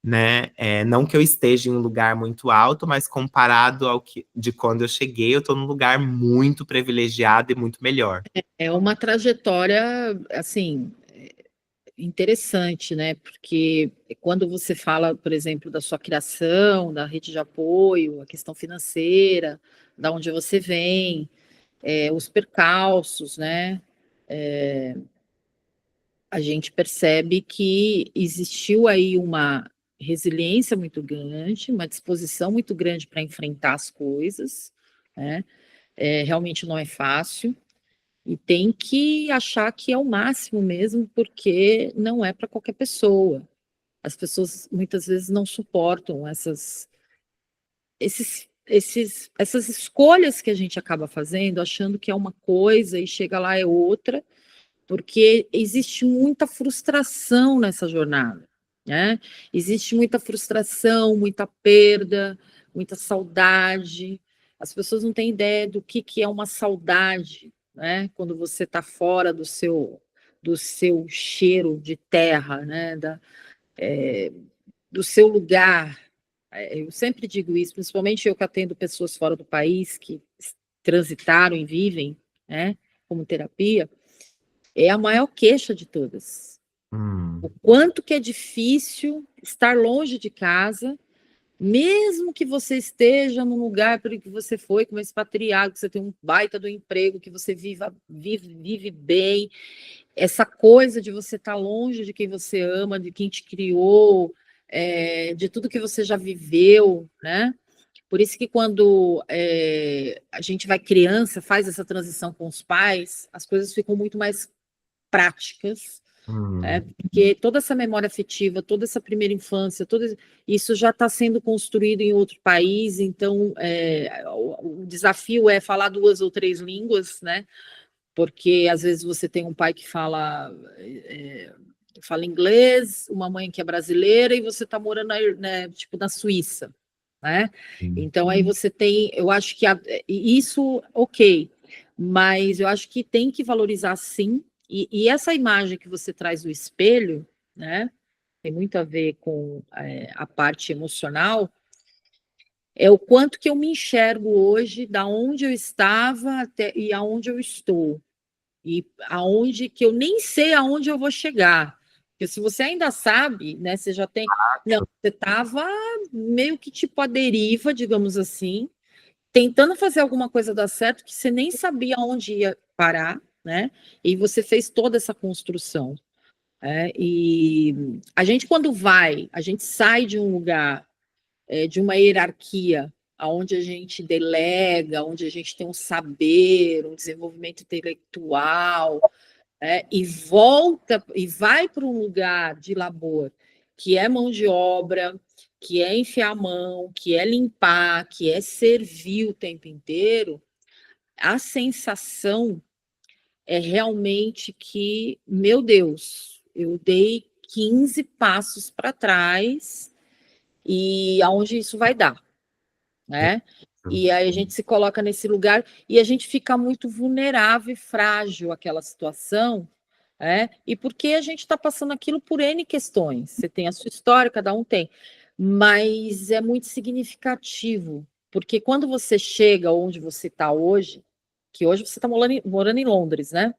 né? Não que eu esteja em um lugar muito alto, mas comparado ao que de quando eu cheguei, eu estou num lugar muito privilegiado e muito melhor. É uma trajetória, assim, interessante, né? Porque quando você fala, por exemplo, da sua criação, da rede de apoio, a questão financeira, da onde você vem, os percalços, né? a gente percebe que existiu aí uma resiliência muito grande, uma disposição muito grande para enfrentar as coisas, né? Realmente não é fácil, e tem que achar que é o máximo mesmo, porque não é para qualquer pessoa. As pessoas muitas vezes não suportam essas escolhas que a gente acaba fazendo, achando que é uma coisa e chega lá é outra, porque existe muita frustração nessa jornada, né? Existe muita frustração, muita perda, muita saudade. As pessoas não têm ideia do que é uma saudade, né? Quando você está fora do seu cheiro de terra, né? Do seu lugar. Eu sempre digo isso, principalmente eu que atendo pessoas fora do país que transitaram e vivem, né? Como terapia. É a maior queixa de todas. O quanto que é difícil estar longe de casa, mesmo que você esteja num lugar para que você foi como expatriado, que você tem um baita do emprego, que você vive bem, essa coisa de você estar longe de quem você ama, de quem te criou, de tudo que você já viveu, né? Por isso que quando a gente vai criança, faz essa transição com os pais, as coisas ficam muito mais práticas, porque toda essa memória afetiva, toda essa primeira infância, isso já está sendo construído em outro país, então o desafio é falar 2 ou 3 línguas, né? Porque às vezes você tem um pai que fala inglês, uma mãe que é brasileira e você está morando, né, tipo, na Suíça, né? Então aí você tem, eu acho que isso, ok, mas eu acho que tem que valorizar sim, e essa imagem que você traz do espelho, né? Tem muito a ver com a parte emocional, é o quanto que eu me enxergo hoje, da onde eu estava até e aonde eu estou, e aonde que eu nem sei aonde eu vou chegar. Porque se você ainda sabe, né, você já tem. Não, você estava meio que tipo à deriva, digamos assim, tentando fazer alguma coisa dar certo, que você nem sabia onde ia parar, né? E você fez toda essa construção. E a gente, quando a gente sai de um lugar, de uma hierarquia, onde a gente delega, onde a gente tem um saber, um desenvolvimento intelectual, e volta e vai para um lugar de labor que é mão de obra, que é enfiar a mão, que é limpar, que é servir o tempo inteiro, a sensação é realmente que, meu Deus, eu dei 15 passos para trás e aonde isso vai dar, né? E aí a gente se coloca nesse lugar e a gente fica muito vulnerável e frágil àquela situação, e porque a gente está passando aquilo por N questões. Você tem a sua história, cada um tem, mas é muito significativo, porque quando você chega onde você está hoje, que hoje você está morando em Londres, né?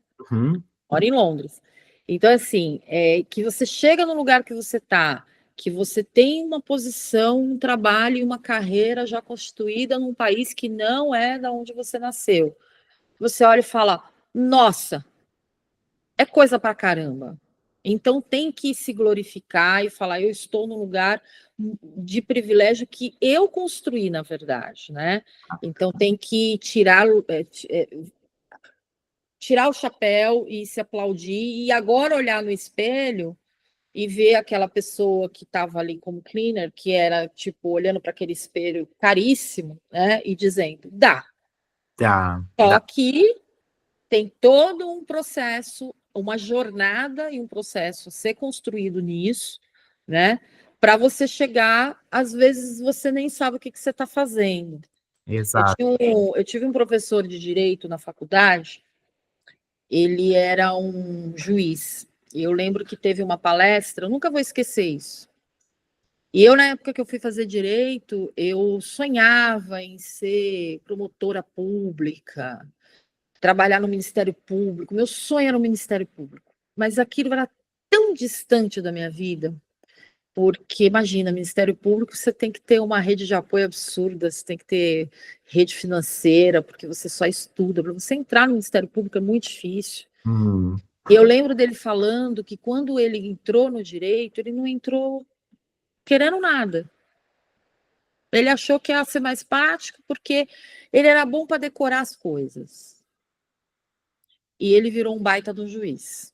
Mora em Londres. Então, assim, que você chega no lugar que você está, que você tem uma posição, um trabalho e uma carreira já constituída num país que não é da onde você nasceu. Você olha e fala, nossa, é coisa pra caramba. Então tem que se glorificar e falar, eu estou num lugar de privilégio que eu construí, na verdade, né? Então tem que tirar o chapéu e se aplaudir, e agora olhar no espelho e ver aquela pessoa que estava ali como cleaner, que era, tipo, olhando para aquele espelho caríssimo, né? E dizendo, dá. Só que tem todo um processo, uma jornada e um processo a ser construído nisso, né? Para você chegar, às vezes você nem sabe o que você está fazendo. Exato. Eu tive um professor de direito na faculdade, ele era um juiz. E eu lembro que teve uma palestra, eu nunca vou esquecer isso. E eu, na época que eu fui fazer direito, eu sonhava em ser promotora pública, trabalhar no Ministério Público. Meu sonho era o Ministério Público. Mas aquilo era tão distante da minha vida, porque imagina, Ministério Público, você tem que ter uma rede de apoio absurda, você tem que ter rede financeira, porque você só estuda. Para você entrar no Ministério Público é muito difícil. E eu lembro dele falando que quando ele entrou no direito, ele não entrou querendo nada. Ele achou que ia ser mais prático porque ele era bom para decorar as coisas. E ele virou um baita do juiz.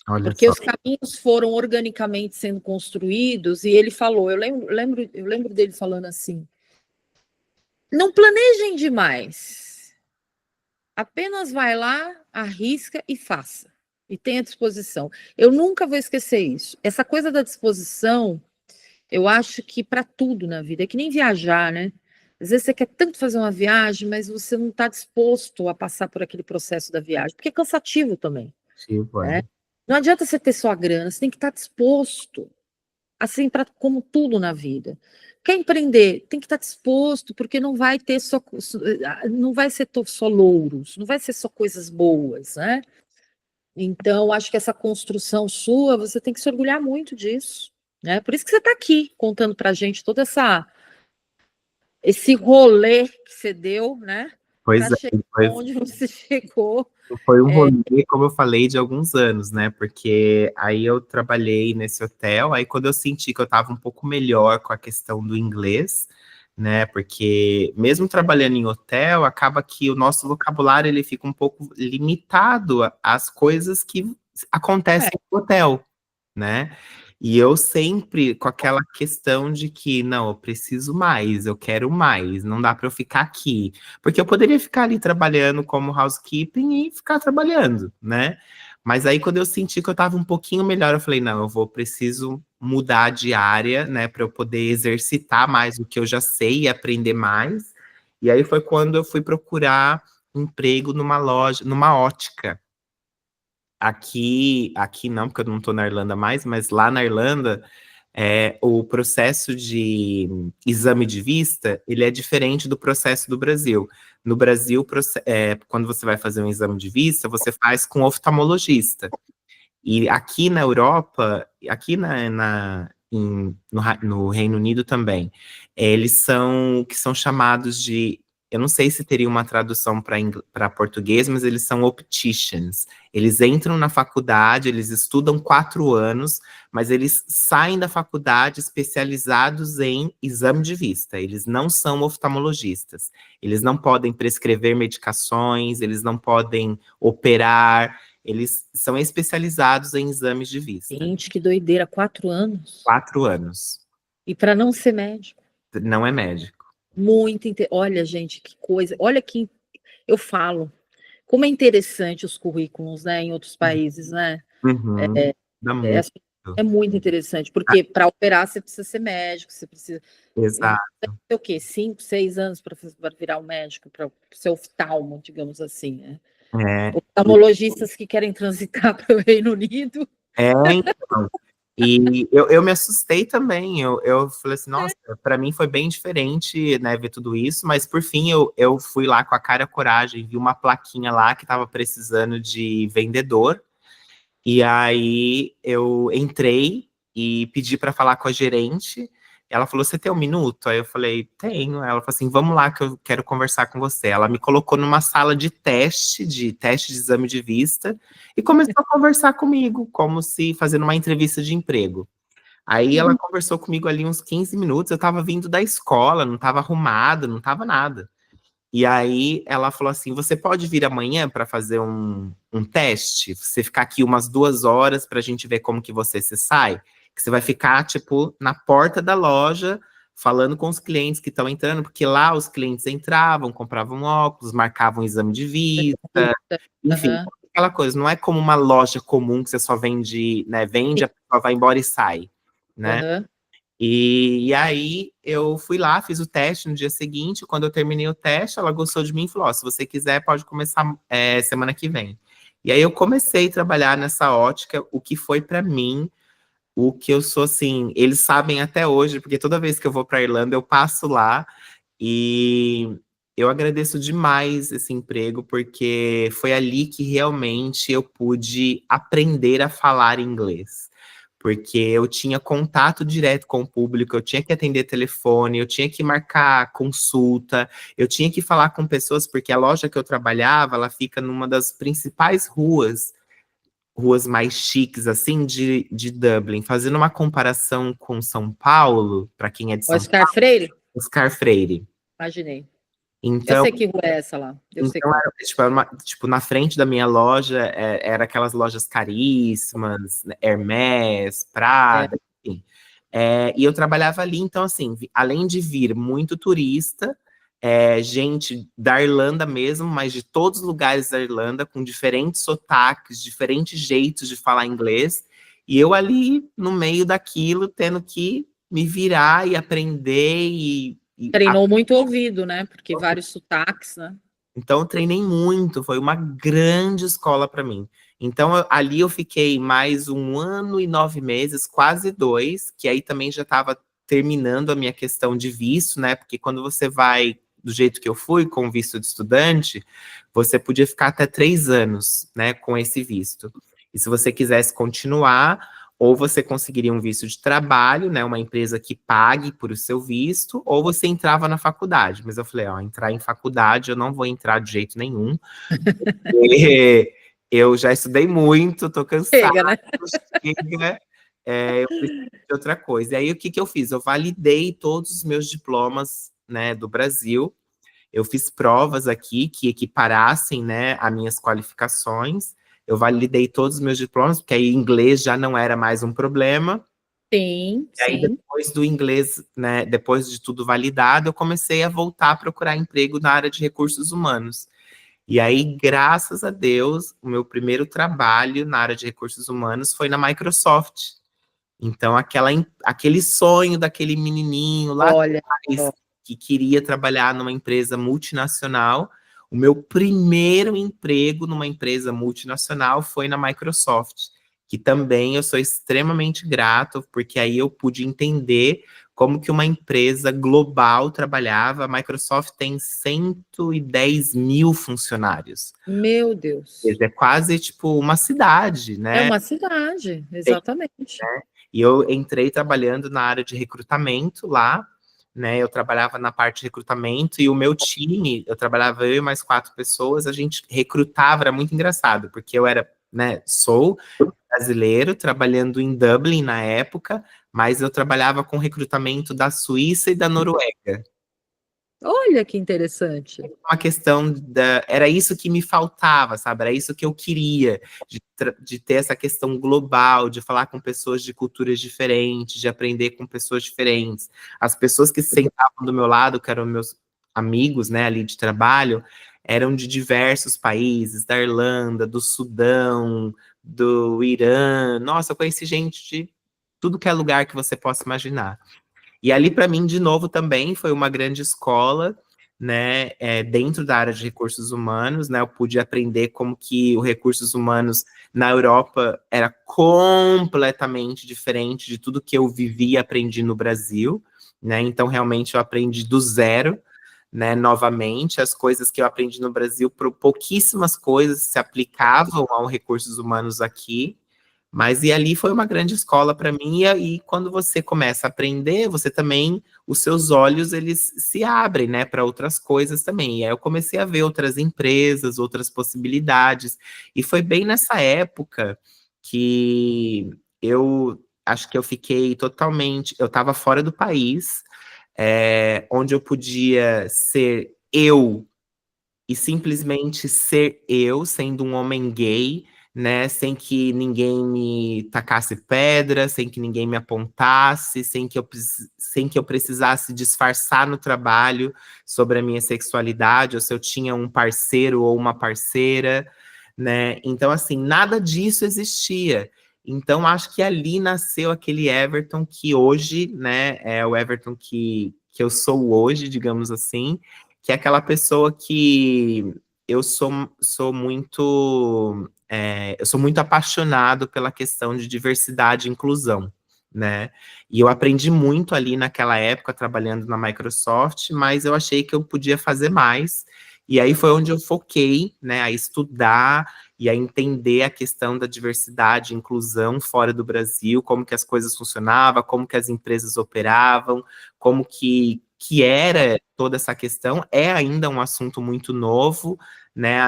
Olha Porque só. os caminhos foram organicamente sendo construídos, e ele falou, eu lembro dele falando assim: não planejem demais. Apenas vai lá, arrisca e faça. E tenha disposição. Eu nunca vou esquecer isso. Essa coisa da disposição, eu acho que para tudo na vida, é que nem viajar, né? Às vezes você quer tanto fazer uma viagem, mas você não está disposto a passar por aquele processo da viagem, porque é cansativo também, Tipo, né? Não adianta você ter só a grana, você tem que estar disposto, assim, para como tudo na vida. Quer empreender? Tem que estar disposto, porque não vai ter só, não vai ser só louros, não vai ser só coisas boas, né? Então, acho que essa construção sua, você tem que se orgulhar muito disso, né? Por isso que você está aqui contando para a gente toda esse rolê que você deu, né? pois Para é, chegar foi, onde você chegou. foi um rolê, como eu falei, de alguns anos, né? Porque aí eu trabalhei nesse hotel, aí quando eu senti que eu estava um pouco melhor com a questão do inglês, né? Porque mesmo trabalhando em hotel, acaba que o nosso vocabulário ele fica um pouco limitado às coisas que É, acontecem no hotel, né? E eu sempre com aquela questão de que, não, eu preciso mais, eu quero mais, não dá para eu ficar aqui. Porque eu poderia ficar ali trabalhando como housekeeping e ficar trabalhando, né? Mas aí quando eu senti que eu estava um pouquinho melhor, eu falei, não, preciso mudar de área, né, para eu poder exercitar mais o que eu já sei e aprender mais. E aí foi quando eu fui procurar emprego numa loja, numa ótica. Aqui não, porque eu não estou na Irlanda mais, mas lá na Irlanda, o processo de exame de vista, ele é diferente do processo do Brasil. No Brasil, quando você vai fazer um exame de vista, você faz com oftalmologista. E aqui na Europa, aqui no Reino Unido também, eles são o que são chamados de, eu não sei se teria uma tradução para português, mas eles são opticians. Eles entram na faculdade, eles estudam 4 anos, mas eles saem da faculdade especializados em exame de vista. Eles não são oftalmologistas. Eles não podem prescrever medicações, eles não podem operar. Eles são especializados em exames de vista. gente, que doideira, 4 anos. 4 anos. E para não ser médico. Não é médico. Muito. Olha, gente, que coisa. Olha que eu falo. Como é interessante os currículos, né, em outros países, né? Uhum. Dá É, muito. é muito interessante, porque para operar você precisa ser médico, você precisa. Exato. Ter o quê? 5, 6 anos para virar um médico, para ser oftalmo, digamos assim, né? É, Oftalmologistas que querem transitar para o Reino Unido. então. E eu me assustei também. Eu falei assim, nossa, para mim foi bem diferente, né, ver tudo isso, mas por fim eu fui lá com a cara e a coragem, vi uma plaquinha lá que estava precisando de vendedor. E aí eu entrei e pedi para falar com a gerente. Ela falou: "Você tem um minuto?" Aí eu falei: "Tenho." Ela falou assim: "Vamos lá que eu quero conversar com você." Ela me colocou numa sala de teste de exame de vista, e começou a conversar comigo, como se fazendo uma entrevista de emprego. Aí ela Uhum. conversou comigo ali uns 15 minutos. Eu estava vindo da escola, não estava arrumado, não estava nada. E aí ela falou assim: "Você pode vir amanhã para fazer um teste? Você ficar aqui umas 2 horas para a gente ver como que você se sai? Que você vai ficar, tipo, na porta da loja, falando com os clientes que estão entrando, porque lá os clientes entravam, compravam óculos, marcavam exame de vista, enfim, Aham, aquela coisa. Não é como uma loja comum que você só vende, né? Vende, a pessoa vai embora e sai, né?" aham. E aí eu fui lá, fiz o teste no dia seguinte. Quando eu terminei o teste, ela gostou de mim e falou: "Ó, se você quiser, pode começar semana que vem." E aí eu comecei a trabalhar nessa ótica, o que foi para mim o que eu sou assim. Eles sabem até hoje, porque toda vez que eu vou para Irlanda eu passo lá, e eu agradeço demais esse emprego, porque foi ali que realmente eu pude aprender a falar inglês. porque eu tinha contato direto com o público, eu tinha que atender telefone, eu tinha que marcar consulta, eu tinha que falar com pessoas, porque a loja que eu trabalhava, ela fica numa das principais ruas mais chiques, assim, de Dublin. Fazendo uma comparação com São Paulo, para quem é de São Oscar Freire? Paulo, Oscar Freire. Imaginei. Eu Então, sei que rua é essa lá. Eu sei então qual. tipo, na frente da minha loja, era aquelas lojas caríssimas, né, Hermès, É. Prada, enfim. E eu trabalhava ali, então, assim, além de vir muito turista, gente da Irlanda mesmo, mas de todos os lugares da Irlanda, com diferentes sotaques, diferentes jeitos de falar inglês, e eu ali, no meio daquilo, tendo que me virar e aprender Treinou muito ouvido, né? Porque vários sotaques, né? então, eu treinei muito, foi uma grande escola para mim. Então, ali eu fiquei mais 1 ano e 9 meses, quase 2, que aí também já estava terminando a minha questão de visto, né? Porque quando você vai do jeito que eu fui, com visto de estudante, você podia ficar até 3 anos, né, com esse visto. E se você quisesse continuar, ou você conseguiria um visto de trabalho, né, uma empresa que pague por o seu visto, ou você entrava na faculdade. Mas eu falei, ó, entrar em faculdade eu não vou entrar de jeito nenhum. Eu já estudei muito, tô cansado, Chega, né? chega, eu preciso de outra coisa. E aí, o que que eu fiz? Eu validei todos os meus diplomas, né, do Brasil. Eu fiz provas aqui que equiparassem, né, as minhas qualificações. Eu validei todos os meus diplomas, porque aí inglês já não era mais um problema. Sim, E aí, sim. depois do inglês, né, depois de tudo validado, eu comecei a voltar a procurar emprego na área de recursos humanos. E aí, graças a Deus, o meu primeiro trabalho na área de recursos humanos foi na Microsoft. Então, aquele sonho daquele menininho lá Olha, atrás ó. que queria trabalhar numa empresa multinacional, o meu primeiro emprego numa empresa multinacional foi na Microsoft, que também eu sou extremamente grato, porque aí eu pude entender como que uma empresa global trabalhava. A Microsoft tem 110 mil funcionários. Meu Deus. É quase tipo uma cidade, É né? uma cidade, exatamente. E eu entrei trabalhando na área de recrutamento lá, né? Eu trabalhava na parte de recrutamento e o meu time, eu trabalhava eu e mais 4 pessoas, a gente recrutava, era muito engraçado, porque eu era, né, sou brasileiro, trabalhando em Dublin na época, mas eu trabalhava com recrutamento da Suíça e da Noruega. Olha que interessante. Uma questão era isso que me faltava, sabe? Era isso que eu queria, de ter essa questão global, de falar com pessoas de culturas diferentes, de aprender com pessoas diferentes. As pessoas que sentavam do meu lado, que eram meus amigos, né, ali de trabalho, eram de diversos países, da Irlanda, do Sudão, do Irã. Nossa, eu conheci gente de tudo que é lugar que você possa imaginar. E ali, para mim, de novo, também foi uma grande escola, né, dentro da área de recursos humanos, né, eu pude aprender como que os recursos humanos na Europa era completamente diferente de tudo que eu vivi e aprendi no Brasil, né, então realmente eu aprendi do zero, né, novamente, as coisas que eu aprendi no Brasil, pouquíssimas coisas se aplicavam aos recursos humanos aqui, mas e ali foi uma grande escola para mim, e aí quando você começa a aprender, você também, os seus olhos, eles se abrem, né, para outras coisas também. E aí eu comecei a ver outras empresas, outras possibilidades, e foi bem nessa época que eu acho que eu fiquei totalmente, eu estava fora do país, onde eu podia ser eu e simplesmente ser eu, sendo um homem gay, né, sem que ninguém me tacasse pedra, sem que ninguém me apontasse, sem que eu precisasse disfarçar no trabalho sobre a minha sexualidade, ou se eu tinha um parceiro ou uma parceira, né? Então, assim, nada disso existia. Então, acho que ali nasceu aquele Everton que hoje, né, é o Everton que eu sou hoje, digamos assim, que é aquela pessoa que eu sou muito eu sou muito apaixonado pela questão de diversidade e inclusão, né? E eu aprendi muito ali naquela época trabalhando na Microsoft, mas eu achei que eu podia fazer mais. E aí foi onde eu foquei, né, a estudar e a entender a questão da diversidade e inclusão fora do Brasil, como que as coisas funcionavam, como que as empresas operavam, como que era toda essa questão. É ainda um assunto muito novo, né?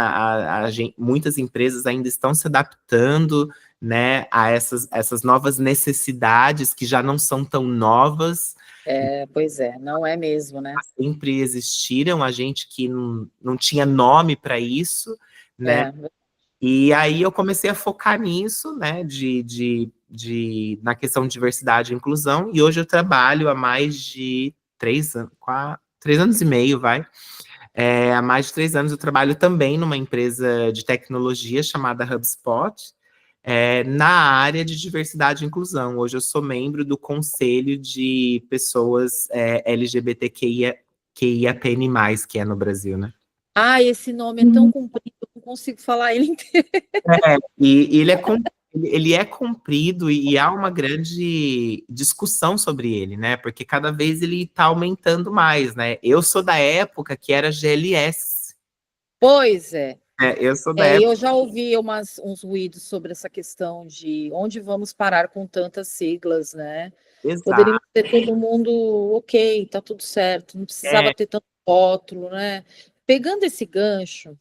Muitas empresas ainda estão se adaptando, né, a essas novas necessidades que já não são tão novas. Pois é, não é mesmo, né? Sempre existiram, a gente que não tinha nome para isso, né? E aí eu comecei a focar nisso, né, na questão de diversidade e inclusão, e hoje eu trabalho há mais de 3 anos, 3 anos e meio, vai. Há mais de 3 anos eu trabalho também numa empresa de tecnologia chamada HubSpot, na área de diversidade e inclusão. Hoje eu sou membro do conselho de pessoas LGBTQIAPN+, que é no Brasil, né? Esse nome é tão comprido, eu não consigo falar ele inteiro. E ele é comprido e há uma grande discussão sobre ele, né? Porque cada vez ele está aumentando mais, né? Eu sou da época que era GLS. Pois é. Eu sou da época. Eu já ouvi uns ruídos sobre essa questão de onde vamos parar com tantas siglas, né? Exato. Poderíamos ter todo mundo ok, tá tudo certo, não precisava ter tanto rótulo, né? Pegando esse gancho,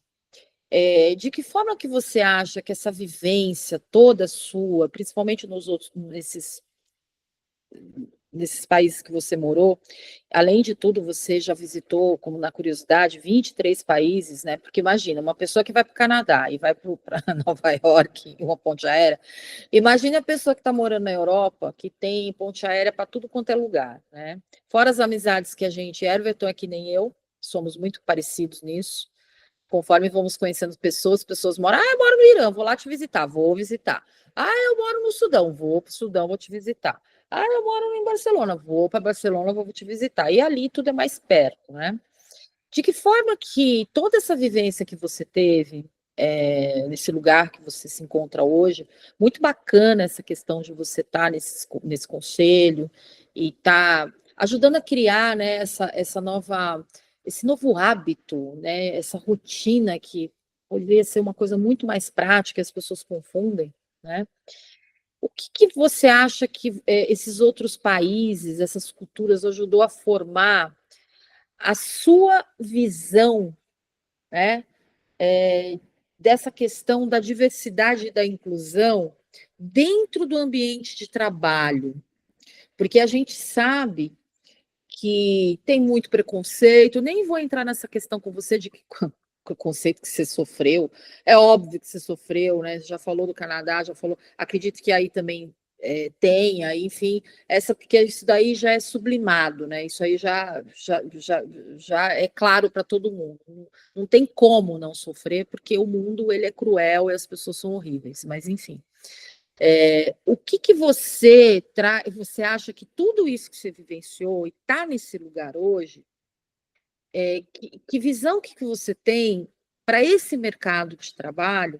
de que forma que você acha que essa vivência toda sua, principalmente nesses países que você morou, além de tudo, você já visitou, como na curiosidade, 23 países, né? Porque imagina, uma pessoa que vai para o Canadá e vai para Nova York, em uma ponte aérea, imagina a pessoa que está morando na Europa, que tem ponte aérea para tudo quanto é lugar, né? Fora as amizades que a gente, Everton é que nem eu, somos muito parecidos nisso. Conforme vamos conhecendo pessoas moram, eu moro no Irã, vou lá te visitar, vou visitar. Eu moro no Sudão, vou para o Sudão, vou te visitar. Eu moro em Barcelona, vou para Barcelona, vou te visitar. E ali tudo é mais perto, né? De que forma que toda essa vivência que você teve nesse lugar que você se encontra hoje, muito bacana essa questão de você estar nesse conselho e estar ajudando a criar, né, esse novo hábito, né, essa rotina que poderia ser uma coisa muito mais prática, as pessoas confundem, né? O que você acha que esses outros países, essas culturas ajudou a formar a sua visão, né, dessa questão da diversidade e da inclusão dentro do ambiente de trabalho? Porque a gente sabe que tem muito preconceito, nem vou entrar nessa questão com você de que preconceito que você sofreu, é óbvio que você sofreu, né? Você já falou do Canadá, já falou, acredito que aí também tenha, enfim, porque isso daí já é sublimado, né? Isso aí já é claro para todo mundo. Não tem como não sofrer, porque o mundo ele é cruel e as pessoas são horríveis, mas enfim. O que você acha que tudo isso que você vivenciou e está nesse lugar hoje, que visão que você tem para esse mercado de trabalho,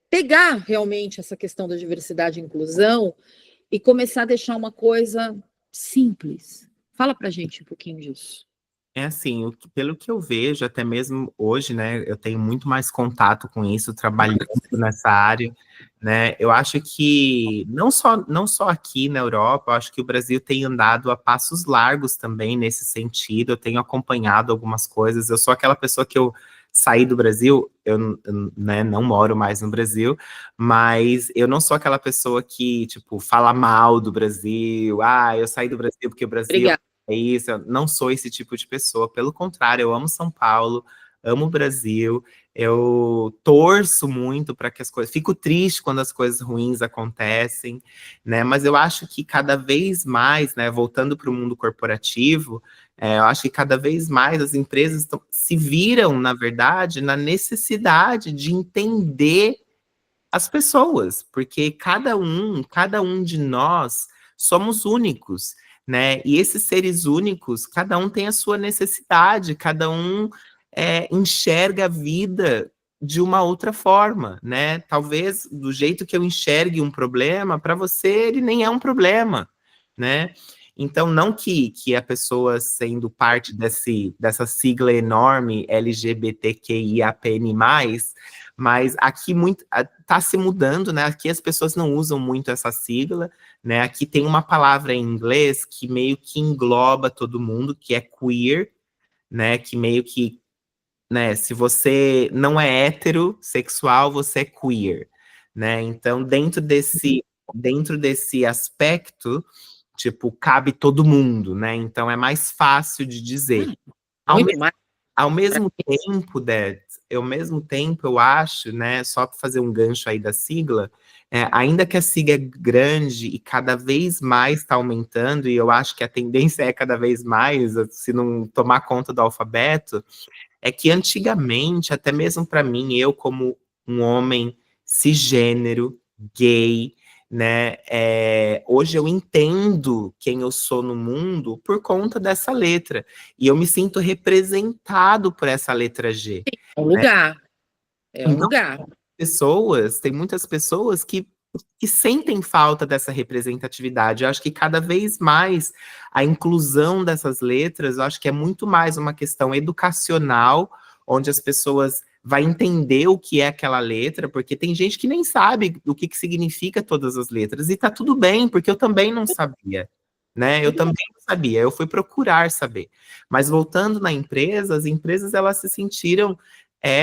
pegar realmente essa questão da diversidade e inclusão e começar a deixar uma coisa simples? Fala para a gente um pouquinho disso. É assim, pelo que eu vejo, até mesmo hoje, né, eu tenho muito mais contato com isso, trabalhando nessa área, né, eu acho que não só aqui na Europa, eu acho que o Brasil tem andado a passos largos também nesse sentido, eu tenho acompanhado algumas coisas, eu sou aquela pessoa que eu saí do Brasil, né, não moro mais no Brasil, mas eu não sou aquela pessoa que, tipo, fala mal do Brasil, eu saí do Brasil porque o Brasil... Obrigada. É isso, eu não sou esse tipo de pessoa, pelo contrário, eu amo São Paulo, amo o Brasil, eu torço muito para que as coisas... Fico triste quando as coisas ruins acontecem, né? Mas eu acho que cada vez mais, né, voltando para o mundo corporativo, eu acho que cada vez mais as empresas se viram, na verdade, na necessidade de entender as pessoas, porque cada um de nós somos únicos, né? E esses seres únicos, cada um tem a sua necessidade, cada um enxerga a vida de uma outra forma, né? Talvez do jeito que eu enxergue um problema, para você ele nem é um problema, né? Então, não que a pessoa sendo parte dessa sigla enorme LGBTQIAPN+, mas aqui muito está se mudando, né? Aqui as pessoas não usam muito essa sigla, né? Aqui tem uma palavra em inglês que meio que engloba todo mundo, que é queer, né? Que meio que, né? Se você não é heterossexual, você é queer, né? Então, dentro desse aspecto, tipo, cabe todo mundo, né? Então é mais fácil de dizer. Ao Muito mais. ao mesmo tempo, ao mesmo tempo, eu acho, né, só para fazer um gancho aí da sigla, ainda que a sigla é grande e cada vez mais está aumentando, e eu acho que a tendência é cada vez mais, se não tomar conta do alfabeto, é que antigamente, até mesmo para mim, eu como um homem cisgênero, gay, né, hoje eu entendo quem eu sou no mundo por conta dessa letra, e eu me sinto representado por essa letra G. É um lugar. É um Então, lugar. tem muitas pessoas que sentem falta dessa representatividade. Eu acho que cada vez mais a inclusão dessas letras, eu acho que é muito mais uma questão educacional, onde as pessoas vai entender o que é aquela letra, porque tem gente que nem sabe o que significa todas as letras, e tá tudo bem, porque eu também não sabia, né? Eu Tudo bem. também não sabia, eu fui procurar saber. Mas voltando na empresa, as empresas elas se sentiram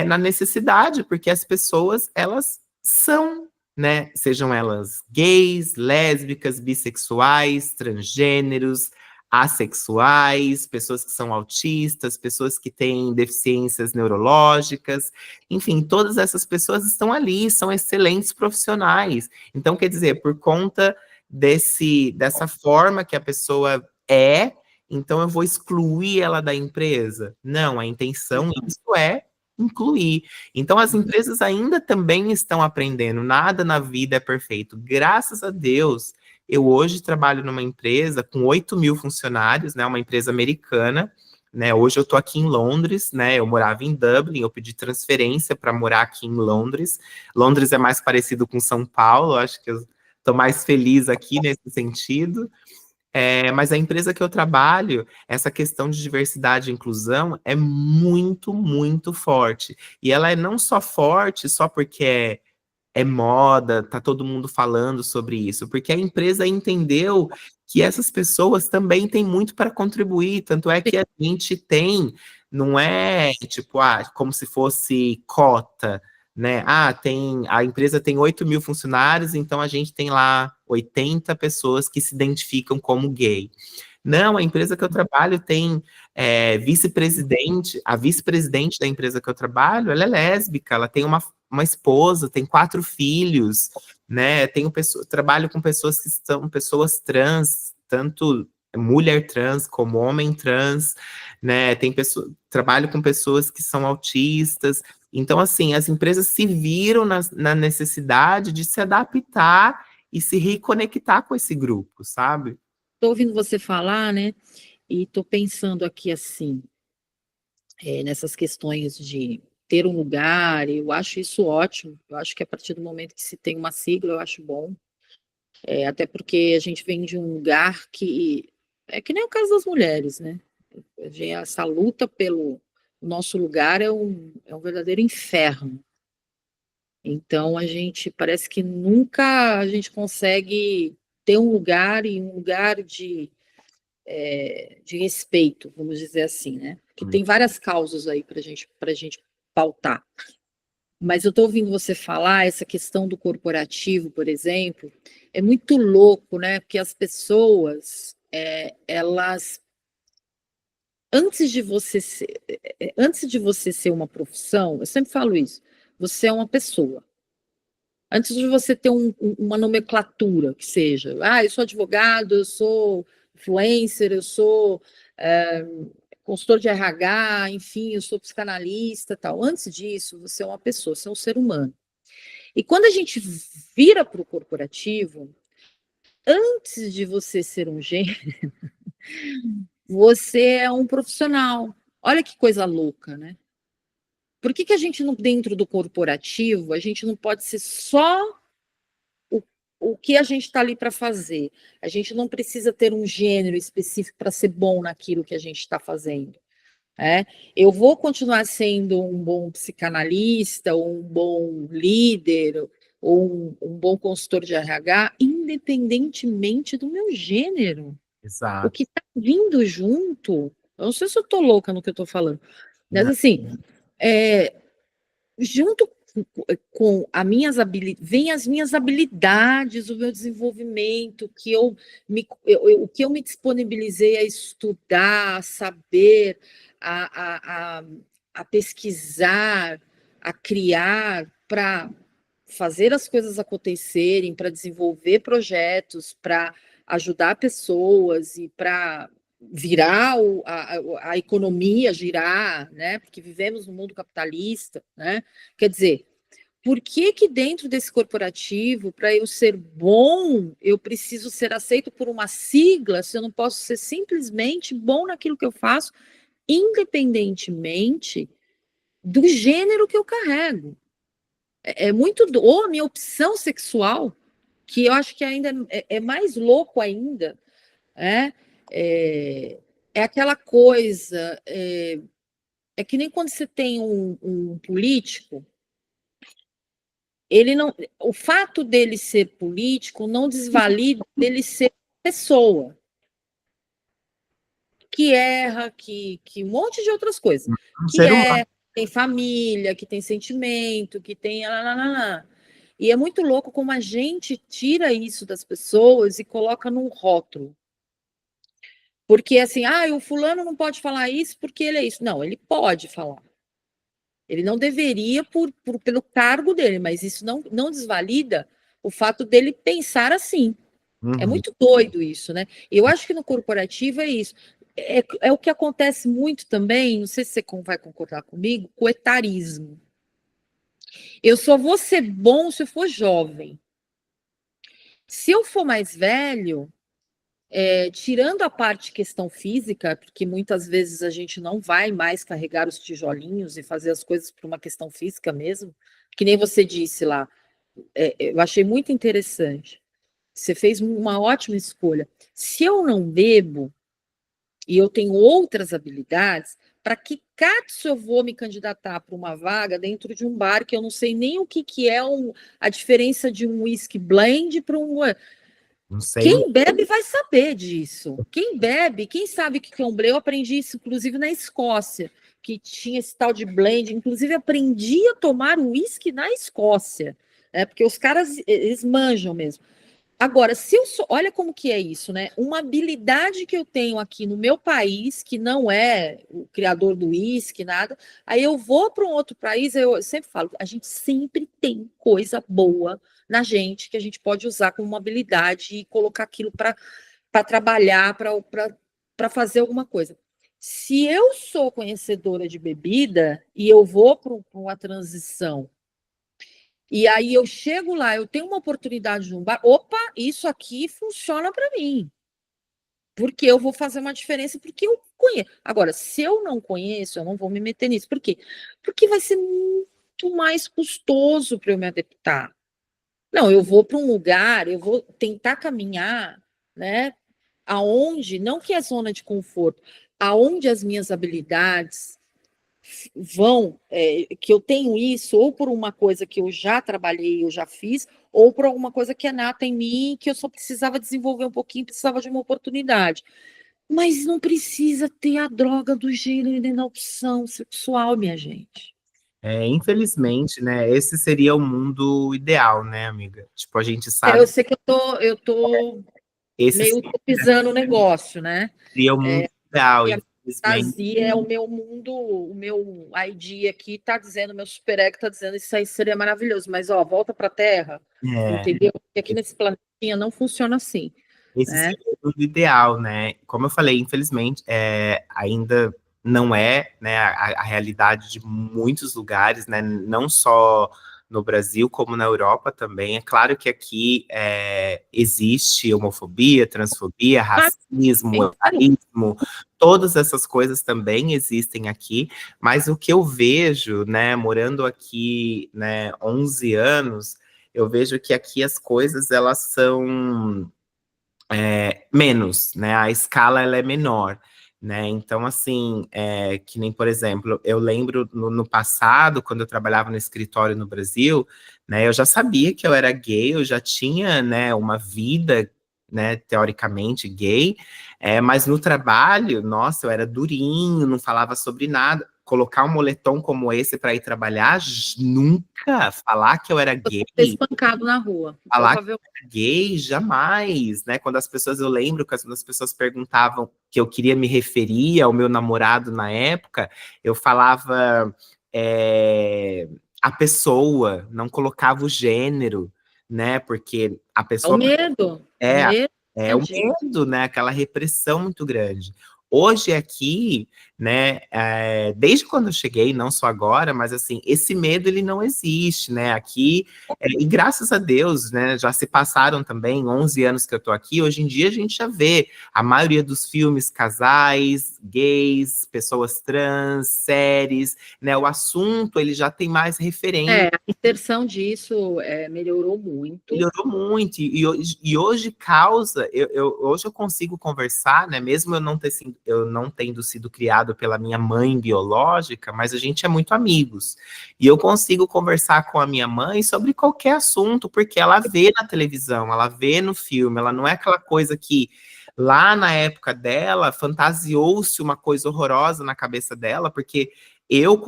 na necessidade, porque as pessoas, elas são, né? Sejam elas gays, lésbicas, bissexuais, transgêneros, assexuais, pessoas que são autistas, pessoas que têm deficiências neurológicas, enfim, todas essas pessoas estão ali, são excelentes profissionais. Então, quer dizer, por conta dessa forma que a pessoa então eu vou excluir ela da empresa? Não, a intenção, isso é incluir. Então, as empresas ainda também estão aprendendo, nada na vida é perfeito. Graças a Deus, eu hoje trabalho numa empresa com 8.000 funcionários, né, uma empresa americana, né, hoje eu estou aqui em Londres, né, eu morava em Dublin, eu pedi transferência para morar aqui em Londres. Londres é mais parecido com São Paulo, acho que eu estou mais feliz aqui nesse sentido. Mas a empresa que eu trabalho, essa questão de diversidade e inclusão é muito, muito forte. E ela é não só forte só porque é moda, tá todo mundo falando sobre isso, porque a empresa entendeu que essas pessoas também têm muito para contribuir, tanto é que a gente tem, não é tipo, como se fosse cota, né? A empresa tem 8.000 funcionários, então a gente tem lá 80 pessoas que se identificam como gay. Não, a empresa que eu trabalho tem vice-presidente, a vice-presidente da empresa que eu trabalho, ela é lésbica, ela tem uma esposa, tem 4 filhos, né? Trabalho com pessoas que são pessoas trans, tanto mulher trans como homem trans, né? Trabalho com pessoas que são autistas. Então, assim, as empresas se viram na necessidade de se adaptar e se reconectar com esse grupo, sabe? Estou ouvindo você falar, né? E estou pensando aqui assim, nessas questões de ter um lugar, e eu acho isso ótimo. Eu acho que a partir do momento que se tem uma sigla, eu acho bom. Até porque a gente vem de um lugar que é que nem o caso das mulheres, né? Essa luta pelo nosso lugar é um verdadeiro inferno. Então a gente parece que nunca a gente consegue ter um lugar e um lugar de respeito, vamos dizer assim, né? Que tem várias causas aí para gente pautar. Mas eu estou ouvindo você falar, essa questão do corporativo, por exemplo, é muito louco, né? Porque as pessoas, elas, antes de você ser uma profissão, eu sempre falo isso, você é uma pessoa. Antes de você ter uma nomenclatura que seja, eu sou advogado, eu sou influencer, eu sou consultor de RH, enfim, eu sou psicanalista, tal. Antes disso, você é uma pessoa, você é um ser humano. E quando a gente vira para o corporativo, antes de você ser um gênero, você é um profissional. Olha que coisa louca, né? Por que a gente não, dentro do corporativo, a gente não pode ser só o que a gente está ali para fazer. A gente não precisa ter um gênero específico para ser bom naquilo que a gente está fazendo. Eu vou continuar sendo um bom psicanalista, ou um bom líder, ou um bom consultor de RH, independentemente do meu gênero. O Exato. que está vindo junto, eu não sei se eu estou louca no que eu estou falando, mas assim, junto com as minhas habilidades, vem as minhas habilidades, o meu desenvolvimento, o que eu me disponibilizei a estudar, a saber, a pesquisar, a criar para fazer as coisas acontecerem, para desenvolver projetos, para ajudar pessoas e para virar a economia girar, né? Porque vivemos no mundo capitalista, né? Quer dizer, por que que dentro desse corporativo, para eu ser bom, eu preciso ser aceito por uma sigla, se eu não posso ser simplesmente bom naquilo que eu faço, independentemente do gênero que eu carrego? É muito, ou a minha opção sexual, que eu acho que ainda é mais louco ainda, é, é aquela coisa, é que nem quando você tem um político, ele não, o fato dele ser político não desvalida dele ser pessoa, que erra, que um monte de outras coisas, Um que ser humano. tem família, que tem sentimento, que tem... E é muito louco como a gente tira isso das pessoas e coloca num rótulo. Porque assim, o fulano não pode falar isso porque ele é isso. Não, ele pode falar. Ele não deveria pelo cargo dele, mas isso não desvalida o fato dele pensar assim. É Uhum. muito doido isso, né? Eu acho que no corporativo é isso. É o que acontece muito também, não sei se você vai concordar comigo, com o etarismo. Eu só vou ser bom se eu for jovem. Se eu for mais velho, tirando a parte questão física, porque muitas vezes a gente não vai mais carregar os tijolinhos e fazer as coisas por uma questão física mesmo, que nem você disse lá, eu achei muito interessante. Você fez uma ótima escolha. Se eu não bebo e eu tenho outras habilidades, para que catso eu vou me candidatar para uma vaga dentro de um bar que eu não sei nem o que é a diferença de um whisky blend para um... Não sei. Quem bebe vai saber disso. Quem bebe, quem sabe o que é um blend, eu aprendi isso, inclusive, na Escócia, que tinha esse tal de blend. Inclusive, aprendi a tomar uísque na Escócia, porque os caras, eles manjam mesmo. Agora, se eu sou, olha como que é isso, né? Uma habilidade que eu tenho aqui no meu país, que não é o criador do uísque, nada, aí eu vou para um outro país, eu sempre falo, a gente sempre tem coisa boa na gente que a gente pode usar como uma habilidade e colocar aquilo para trabalhar, para fazer alguma coisa. Se eu sou conhecedora de bebida e eu vou para uma transição e aí eu chego lá, eu tenho uma oportunidade no bar, opa, isso aqui funciona para mim. Porque eu vou fazer uma diferença, porque eu conheço. Agora, se eu não conheço, eu não vou me meter nisso. Por quê? Porque vai ser muito mais custoso para eu me adaptar. Não, eu vou para um lugar, eu vou tentar caminhar, né? Aonde, não que é zona de conforto, aonde as minhas habilidades vão, que eu tenho isso, ou por uma coisa que eu já trabalhei, eu já fiz, ou por alguma coisa que é nata em mim, que eu só precisava desenvolver um pouquinho, precisava de uma oportunidade. Mas não precisa ter a droga do gênero e da opção sexual, minha gente. Infelizmente, né, esse seria o mundo ideal, né, amiga? Tipo, a gente Eu sabe sei que eu tô esse meio utopizando o negócio, né? seria o mundo ideal, E a infelizmente. fantasia é o meu mundo, o meu ID aqui está dizendo, meu super ego está dizendo, isso aí seria maravilhoso, mas ó, volta para a Terra, É, entendeu? Porque aqui nesse planetinha não funciona assim, esse né? seria o mundo ideal, né? Como eu falei, infelizmente, ainda não é, né, a realidade de muitos lugares, né? Não só no Brasil, como na Europa também. É claro que aqui existe homofobia, transfobia, Mas, racismo, claro, etarismo, todas essas coisas também existem aqui, mas o que eu vejo, né, morando aqui, né, 11 anos, eu vejo que aqui as coisas, elas são menos, né? A escala, ela é menor, né? Então, assim, que nem, por exemplo, eu lembro no passado, quando eu trabalhava no escritório no Brasil, né? Eu já sabia que eu era gay, eu já tinha, né, uma vida, né, teoricamente gay, mas no trabalho, nossa, eu era durinho, não falava sobre nada. Colocar um moletom como esse para ir trabalhar, nunca falar que eu era gay, Ser espancado na rua, falar que provavelmente. eu era gay, jamais, né? Quando as pessoas, eu lembro que as pessoas perguntavam que eu queria me referir ao meu namorado na época, eu falava a pessoa, não colocava o gênero, né? Porque a O pessoa medo, o é, medo é é o de medo, né? Aquela repressão muito grande. Hoje aqui, né? Desde quando eu cheguei, não só agora, mas assim, esse medo ele não existe, né? Aqui, e graças a Deus, né? Já se passaram também 11 anos que eu tô aqui. Hoje em dia a gente já vê a maioria dos filmes, casais, gays, pessoas trans, séries, né? O assunto ele já tem mais referência. a inserção disso melhorou muito. Melhorou muito, e hoje causa, hoje eu consigo conversar, né? Mesmo eu não tendo sido criado pela minha mãe biológica, mas a gente é muito amigos. E eu consigo conversar com a minha mãe sobre qualquer assunto, porque ela vê na televisão, ela vê no filme, ela não é aquela coisa que lá na época dela fantasiou-se uma coisa horrorosa na cabeça dela, porque eu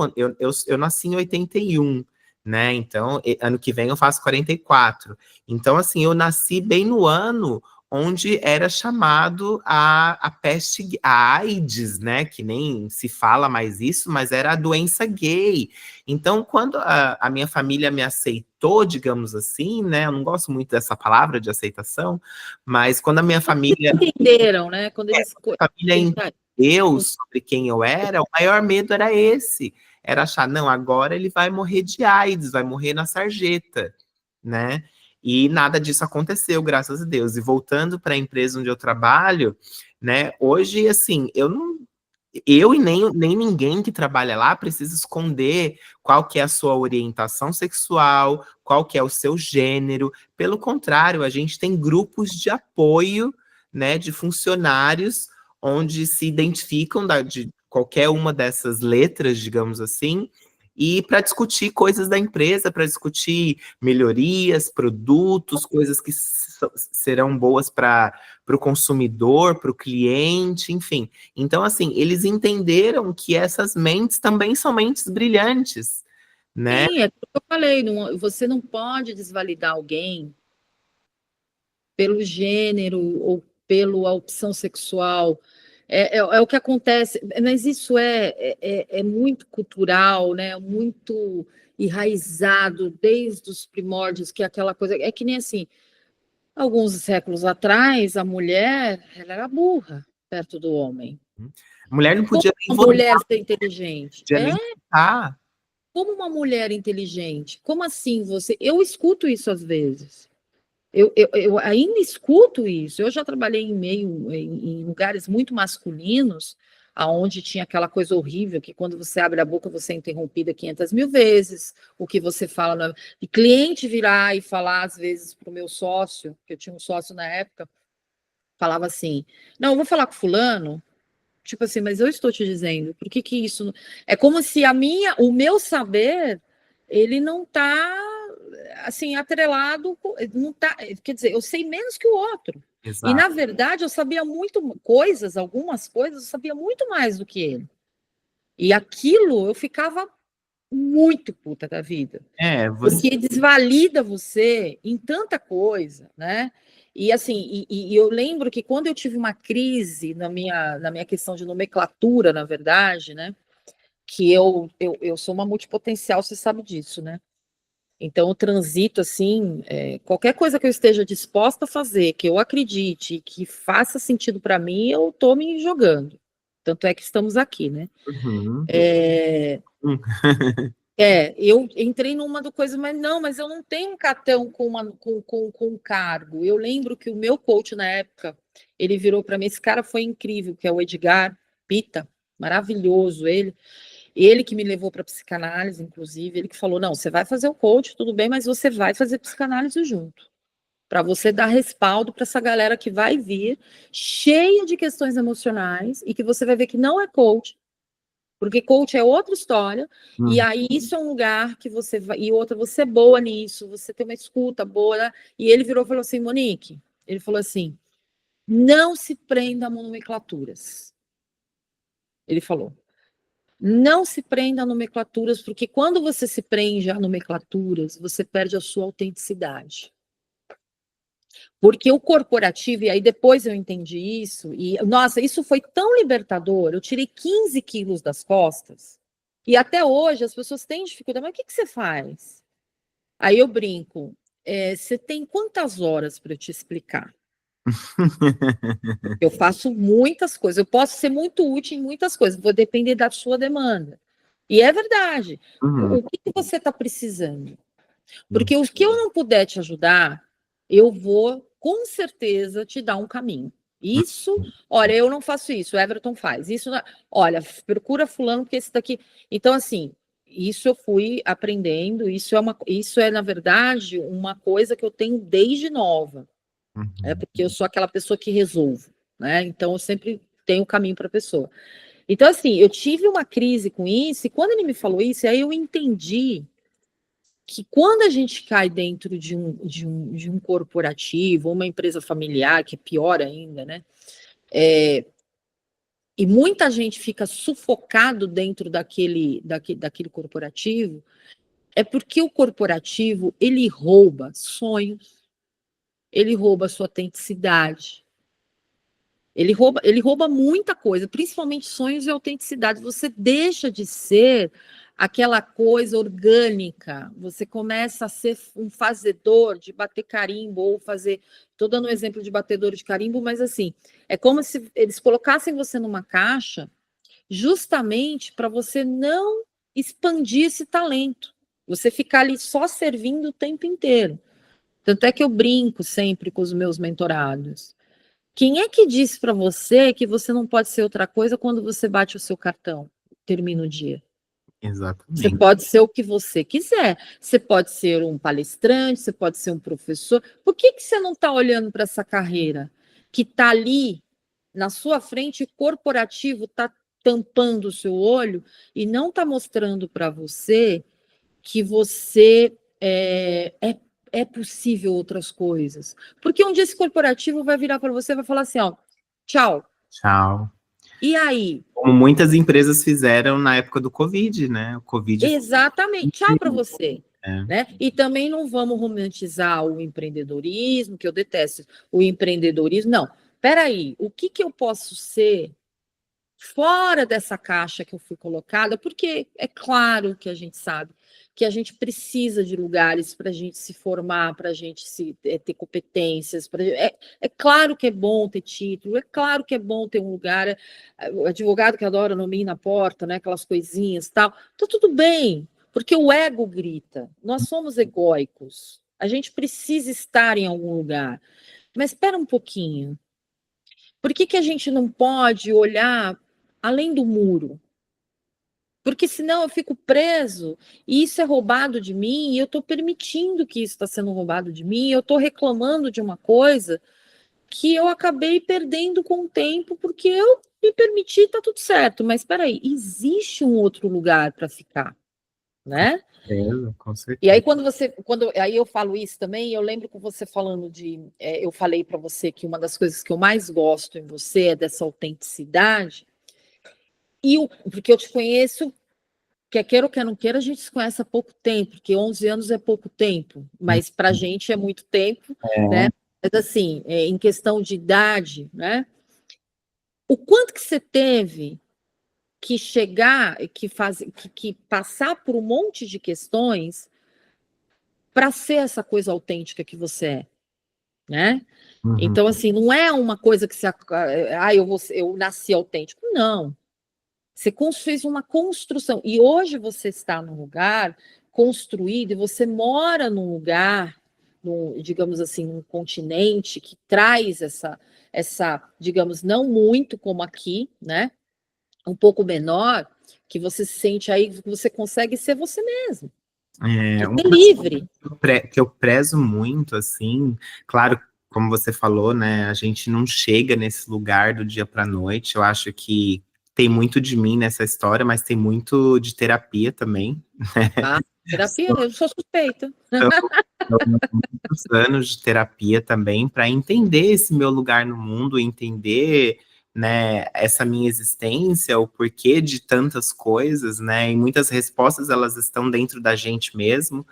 nasci em 81, né? Então, ano que vem eu faço 44. Então, assim, eu nasci bem no ano onde era chamado a peste, a AIDS, né? Que nem se fala mais isso, mas era a doença gay. Então, quando a minha família me aceitou, digamos assim, né? Eu não gosto muito dessa palavra de aceitação, mas quando a minha família Entenderam, né? Quando eles família entendeu sobre quem eu era, o maior medo era esse. Era achar, não, agora ele vai morrer de AIDS, vai morrer na sarjeta, né? E nada disso aconteceu, graças a Deus. E voltando para a empresa onde eu trabalho, né? Hoje, assim, eu e nem ninguém que trabalha lá precisa esconder qual que é a sua orientação sexual, qual que é o seu gênero. Pelo contrário, a gente tem grupos de apoio, né, de funcionários onde se identificam de qualquer uma dessas letras, digamos assim, e para discutir coisas da empresa, para discutir melhorias, produtos, coisas que serão boas para o consumidor, para o cliente, enfim. Então, assim, eles entenderam que essas mentes também são mentes brilhantes, né? Sim, é o que eu falei, você não pode desvalidar alguém pelo gênero ou pela opção sexual. É o que acontece, mas isso é muito cultural, né? Muito enraizado desde os primórdios, que é aquela coisa. É que nem assim, alguns séculos atrás, a mulher ela era burra perto do homem. A mulher não Como podia nem uma votar, mulher não ser inteligente? podia nem votar. Como uma mulher inteligente? Como assim você? Eu escuto isso às vezes. Eu ainda escuto isso. Eu já trabalhei em lugares muito masculinos, aonde tinha aquela coisa horrível que quando você abre a boca você é interrompida 500 mil vezes. O que você fala, e cliente virar e falar às vezes para o meu sócio, que eu tinha um sócio na época, falava assim: não, eu vou falar com fulano. Tipo assim, mas eu estou te dizendo, por que que isso é como se o meu saber, ele não está assim atrelado, não tá, quer dizer, eu sei menos que o outro. E Exato. na verdade eu sabia muito coisas, algumas coisas eu sabia muito mais do que ele. E aquilo eu ficava muito puta da vida, Você. porque desvalida você em tanta coisa, né? E assim, eu lembro que quando eu tive uma crise na minha questão de nomenclatura, na verdade, né? Que eu sou uma multipotencial, você sabe disso, né? Então, o transito, assim, qualquer coisa que eu esteja disposta a fazer, que eu acredite, que faça sentido para mim, eu estou me jogando. Tanto é que estamos aqui, né? Uhum. É, Hum. eu entrei numa do coisa, mas não, mas eu não tenho um cartão com um cargo. Eu lembro que o meu coach na época, ele virou para mim, esse cara foi incrível, que é o Edgar Pita, maravilhoso ele. Ele que me levou para psicanálise, inclusive, ele que falou, não, você vai fazer o coach, tudo bem, mas você vai fazer psicanálise junto, para você dar respaldo para essa galera que vai vir cheia de questões emocionais e que você vai ver que não é coach, porque coach é outra história, e aí isso é um lugar que você vai, e outra, você é boa nisso, você tem uma escuta boa, né? E ele virou e falou assim, Monique, ele falou assim, não se prenda a nomenclaturas. Ele falou, não se prenda a nomenclaturas, porque quando você se prende a nomenclaturas, você perde a sua autenticidade. Porque o corporativo, e aí depois eu entendi isso, e nossa, isso foi tão libertador, eu tirei 15 quilos das costas, e até hoje as pessoas têm dificuldade, mas o que você faz? Aí eu brinco, você tem quantas horas para eu te explicar? Eu faço muitas coisas, eu posso ser muito útil em muitas coisas, vou depender da sua demanda. E é verdade. O que você está precisando? Porque o que eu não puder te ajudar, eu vou, com certeza, te dar um caminho. Isso, olha, eu não faço isso, o Everton faz. Isso, olha, procura fulano, porque esse daqui. Então, assim, isso eu fui aprendendo, isso é, na verdade, uma coisa que eu tenho desde nova. Porque eu sou aquela pessoa que resolvo, né? Então, eu sempre tenho um caminho para a pessoa. Então, assim, eu tive uma crise com isso, e quando ele me falou isso, aí eu entendi que quando a gente cai dentro de um corporativo, uma empresa familiar, que é pior ainda, né? E muita gente fica sufocado dentro daquele corporativo, é porque o corporativo, ele rouba sonhos, ele rouba sua autenticidade, ele rouba muita coisa, principalmente sonhos e autenticidade. Você deixa de ser aquela coisa orgânica, você começa a ser um fazedor de bater carimbo ou fazer. Estou dando um exemplo de batedor de carimbo, mas assim, é como se eles colocassem você numa caixa justamente para você não expandir esse talento. Você ficar ali só servindo o tempo inteiro. Tanto é que eu brinco sempre com os meus mentorados. Quem é que disse para você que você não pode ser outra coisa quando você bate o seu cartão, termina o dia? Você Exatamente. pode ser o que você quiser. Você pode ser um palestrante, você pode ser um professor. Por que você não está olhando para essa carreira que está ali na sua frente, o corporativo está tampando o seu olho e não está mostrando para você que você é possível outras coisas. Porque um dia esse corporativo vai virar para você e vai falar assim, ó, tchau. Tchau. E aí? Como muitas empresas fizeram na época do Covid, né? O Covid. Exatamente, tchau para você. É. Né? E também não vamos romantizar o empreendedorismo, que eu detesto o empreendedorismo. Não, peraí, o que eu posso ser fora dessa caixa que eu fui colocada, porque é claro que a gente sabe que a gente precisa de lugares para a gente se formar, para a gente ter competências. É claro que é bom ter título, é claro que é bom ter um lugar. O advogado que adora nominho na porta, né, aquelas coisinhas e tal. Então, tudo bem, porque o ego grita. Nós somos egóicos. A gente precisa estar em algum lugar. Mas espera um pouquinho. Por que a gente não pode olhar além do muro? Porque senão eu fico preso e isso é roubado de mim e eu estou permitindo que isso está sendo roubado de mim, eu estou reclamando de uma coisa que eu acabei perdendo com o tempo porque eu me permiti, tá tudo certo. Mas espera aí, existe um outro lugar para ficar, né? Com certeza. E aí aí eu falo isso também, eu lembro com você falando eu falei para você que uma das coisas que eu mais gosto em você é dessa autenticidade. Porque eu te conheço, quer queira ou quer não queira, a gente se conhece há pouco tempo, porque 11 anos é pouco tempo, mas para a gente é muito tempo, né? Mas assim, em questão de idade, né? O quanto que você teve que chegar, que passar por um monte de questões para ser essa coisa autêntica que você é, né? Então, assim, não é uma coisa que eu nasci autêntico. Não. Você fez uma construção. E hoje você está num lugar construído e você mora num lugar, digamos assim, um continente que traz essa, digamos, não muito como aqui, né? Um pouco menor, que você se sente aí, que você consegue ser você mesmo, que Uma ser livre. que eu prezo muito, assim, claro, como você falou, né, a gente não chega nesse lugar do dia para a noite, eu acho que tem muito de mim nessa história, mas tem muito de terapia também. Ah, terapia, eu sou suspeita. Então, muitos anos de terapia também para entender esse meu lugar no mundo, entender, né, essa minha existência, o porquê de tantas coisas, né, e muitas respostas elas estão dentro da gente mesmo,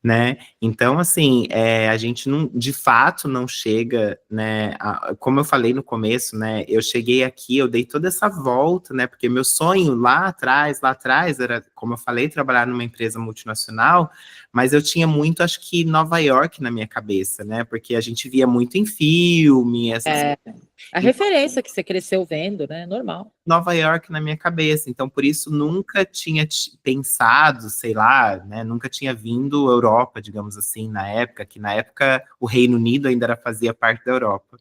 né? Então, assim, a gente não, de fato, não chega, né? Como eu falei no começo, né? Eu cheguei aqui, eu dei toda essa volta, né? Porque meu sonho lá atrás, era, como eu falei, trabalhar numa empresa multinacional, mas eu tinha muito, acho que, Nova York na minha cabeça, né? Porque a gente via muito em filme, essas. A referência que você cresceu vendo, né? Normal. Nova York na minha cabeça, então por isso nunca tinha pensado, sei lá, né, nunca tinha vindo Europa, digamos assim, na época, que na época o Reino Unido ainda fazia parte da Europa.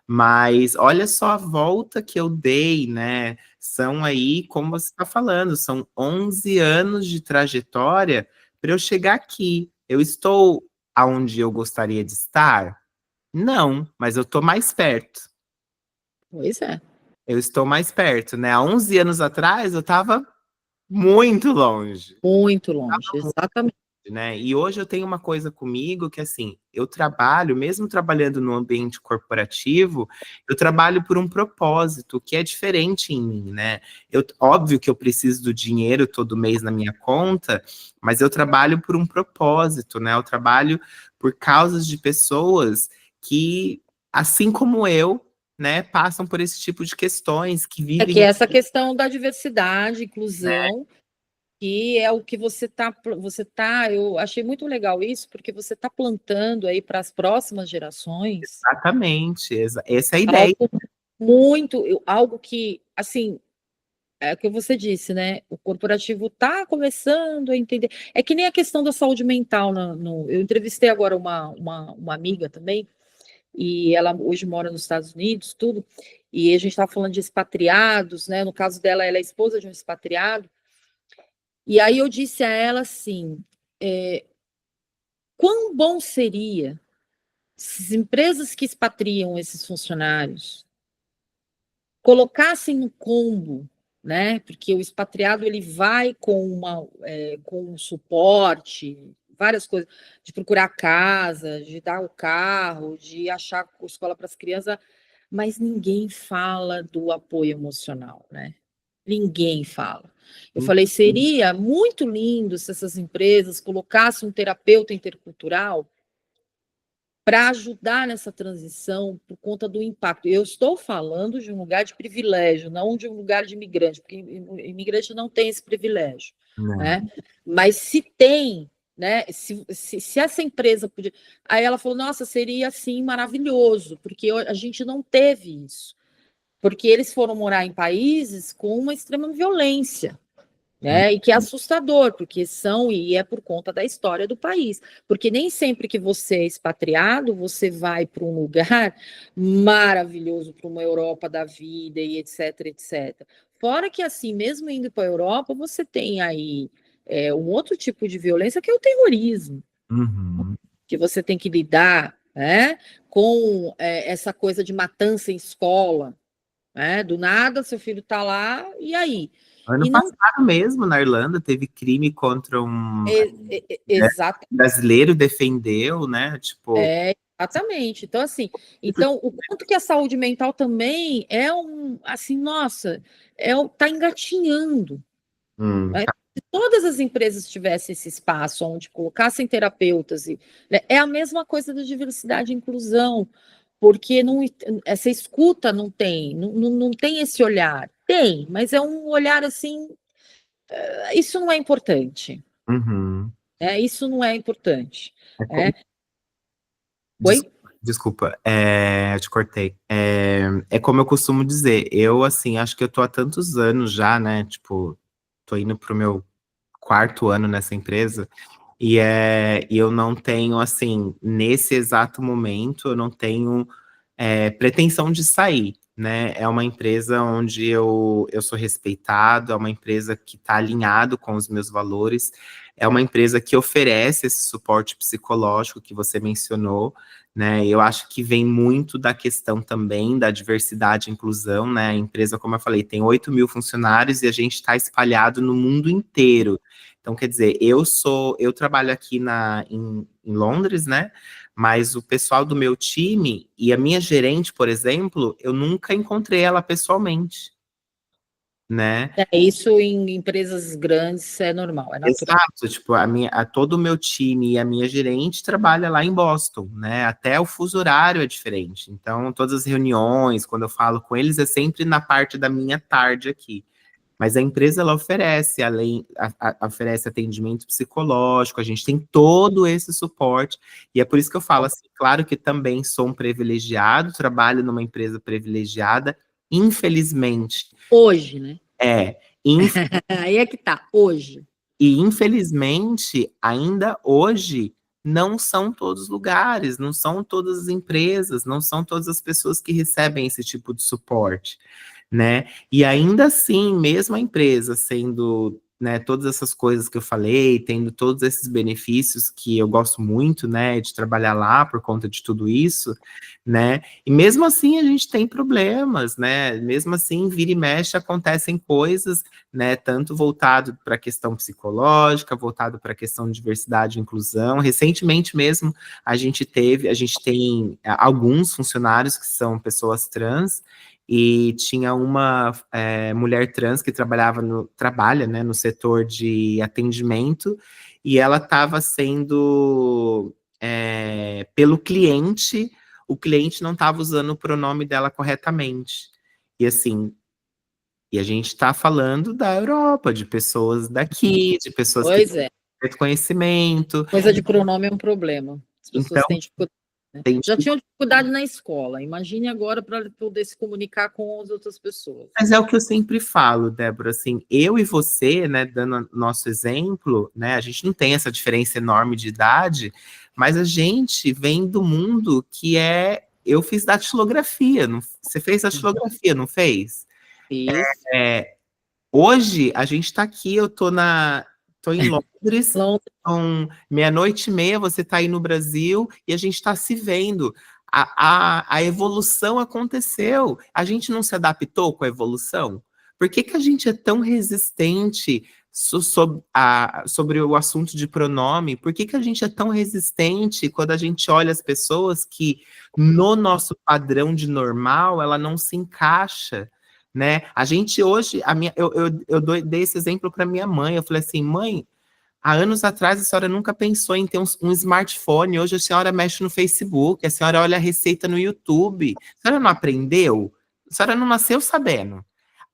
Mas olha só a volta que eu dei, né? São aí, como você está falando, são 11 anos de trajetória para eu chegar aqui. Eu estou aonde eu gostaria de estar? Não, mas eu estou mais perto. Pois é. Eu estou mais perto, né? Há 11 anos atrás eu estava muito longe, Muito longe, exatamente. né? E hoje eu tenho uma coisa comigo que, assim, eu trabalho, mesmo trabalhando no ambiente corporativo, eu trabalho por um propósito que é diferente em mim, né? Óbvio que eu preciso do dinheiro todo mês na minha conta, mas eu trabalho por um propósito, né? Eu trabalho por causas de pessoas que, assim como eu, né, passam por esse tipo de questões, que É que vivem, essa questão da diversidade, né? inclusão, que é o que eu achei muito legal isso, porque você está plantando aí para as próximas gerações Exatamente, essa é a ideia. algo algo que, assim, é o que você disse, né? O corporativo está começando a entender. É que nem a questão da saúde mental. Eu entrevistei agora uma amiga também, e ela hoje mora nos Estados Unidos, tudo, e a gente estava falando de expatriados, né? No caso dela, ela é esposa de um expatriado, e aí eu disse a ela assim: quão bom seria se as empresas que expatriam esses funcionários colocassem no combo, né? Porque o expatriado ele vai com um suporte, várias coisas, de procurar casa, de dar o carro, de achar escola para as crianças, mas ninguém fala do apoio emocional, né? Ninguém fala. Eu falei, seria muito lindo se essas empresas colocassem um terapeuta intercultural para ajudar nessa transição por conta do impacto. Eu estou falando de um lugar de privilégio, não de um lugar de imigrante, porque imigrante não tem esse privilégio, Não. né? Mas se tem, né? Se essa empresa podia. Aí ela falou: nossa, seria assim maravilhoso, porque a gente não teve isso. Porque eles foram morar em países com uma extrema violência, né? E que é assustador, porque e é por conta da história do país. Porque nem sempre que você é expatriado, você vai para um lugar maravilhoso, para uma Europa da vida e etc, etc. Fora que, assim, mesmo indo para a Europa, você tem aí um outro tipo de violência, que é o terrorismo, Uhum. que você tem que lidar, né, com essa coisa de matança em escola, né? Do nada, seu filho está lá, e aí? Ano E não passado mesmo, na Irlanda, teve crime contra um exato. brasileiro, defendeu, né? Tipo, Exatamente. Então, assim, então, o quanto que a saúde mental também é assim, nossa, tá engatinhando, né? tá. Se todas as empresas tivessem esse espaço onde colocassem terapeutas, né, é a mesma coisa da diversidade e inclusão, porque essa escuta não tem esse olhar. Tem, mas é um olhar assim, isso não é importante, Uhum. né? Isso não é importante. É Né? como... Oi? Desculpa, eu te cortei. É como eu costumo dizer, eu, assim, acho que eu tô há tantos anos já, né? Tipo, tô indo pro meu quarto ano nessa empresa, e eu não tenho, assim, nesse exato momento, eu não tenho pretensão de sair. né? É uma empresa onde eu sou respeitado, é uma empresa que está alinhado com os meus valores, é uma empresa que oferece esse suporte psicológico que você mencionou, né? Eu acho que vem muito da questão também da diversidade e inclusão, né? A empresa, como eu falei, tem 8 mil funcionários e a gente está espalhado no mundo inteiro. Então, quer dizer, eu trabalho aqui em Londres, né? Mas o pessoal do meu time e a minha gerente, por exemplo, eu nunca encontrei ela pessoalmente, né? Isso em empresas grandes é normal, é natural. Exato, tipo, todo o meu time e a minha gerente trabalha lá em Boston, né? Até o fuso horário é diferente. Então, todas as reuniões, quando eu falo com eles, é sempre na parte da minha tarde aqui. Mas a empresa ela oferece, oferece atendimento psicológico, a gente tem todo esse suporte, e é por isso que eu falo assim, claro que também sou um privilegiado, trabalho numa empresa privilegiada, infelizmente, Hoje, né? é, Aí é que tá, hoje. e infelizmente, ainda hoje, não são todos os lugares, não são todas as empresas, não são todas as pessoas que recebem esse tipo de suporte, né? E ainda assim, mesmo a empresa sendo, né, todas essas coisas que eu falei, tendo todos esses benefícios que eu gosto muito, né, de trabalhar lá por conta de tudo isso, né? E mesmo assim a gente tem problemas, né? Mesmo assim, vira e mexe acontecem coisas, né, tanto voltado para a questão psicológica, voltado para a questão de diversidade e inclusão. Recentemente mesmo, a gente tem alguns funcionários que são pessoas trans, e tinha uma mulher trans que trabalha, né, no setor de atendimento, e ela estava sendo, pelo cliente, o cliente não estava usando o pronome dela corretamente. E assim, e a gente está falando da Europa, de pessoas daqui, de pessoas que Pois têm é. certo conhecimento. Coisa de pronome é um problema. As Então, pessoas têm dificuldade, né? tem. Já tinham dificuldade na escola. Imagine agora para poder se comunicar com as outras pessoas. Mas é o que eu sempre falo, Débora, assim, eu e você, né, dando nosso exemplo, né, a gente não tem essa diferença enorme de idade, mas a gente vem do mundo que eu fiz datilografia, não, você fez datilografia, não fez? Isso. É, hoje a gente está aqui, tô em Londres, Londres, são meia-noite e meia, você está aí no Brasil e a gente está se vendo. A evolução aconteceu. A gente não se adaptou com a evolução? Por que que a gente é tão resistente sobre o assunto de pronome? Por que que a gente é tão resistente quando a gente olha as pessoas que no nosso padrão de normal ela não se encaixa? Né? A gente hoje, dei esse exemplo para minha mãe. Eu falei assim, mãe, há anos atrás a senhora nunca pensou em ter um smartphone. Hoje a senhora mexe no Facebook, a senhora olha a receita no YouTube. A senhora não aprendeu? A senhora não nasceu sabendo.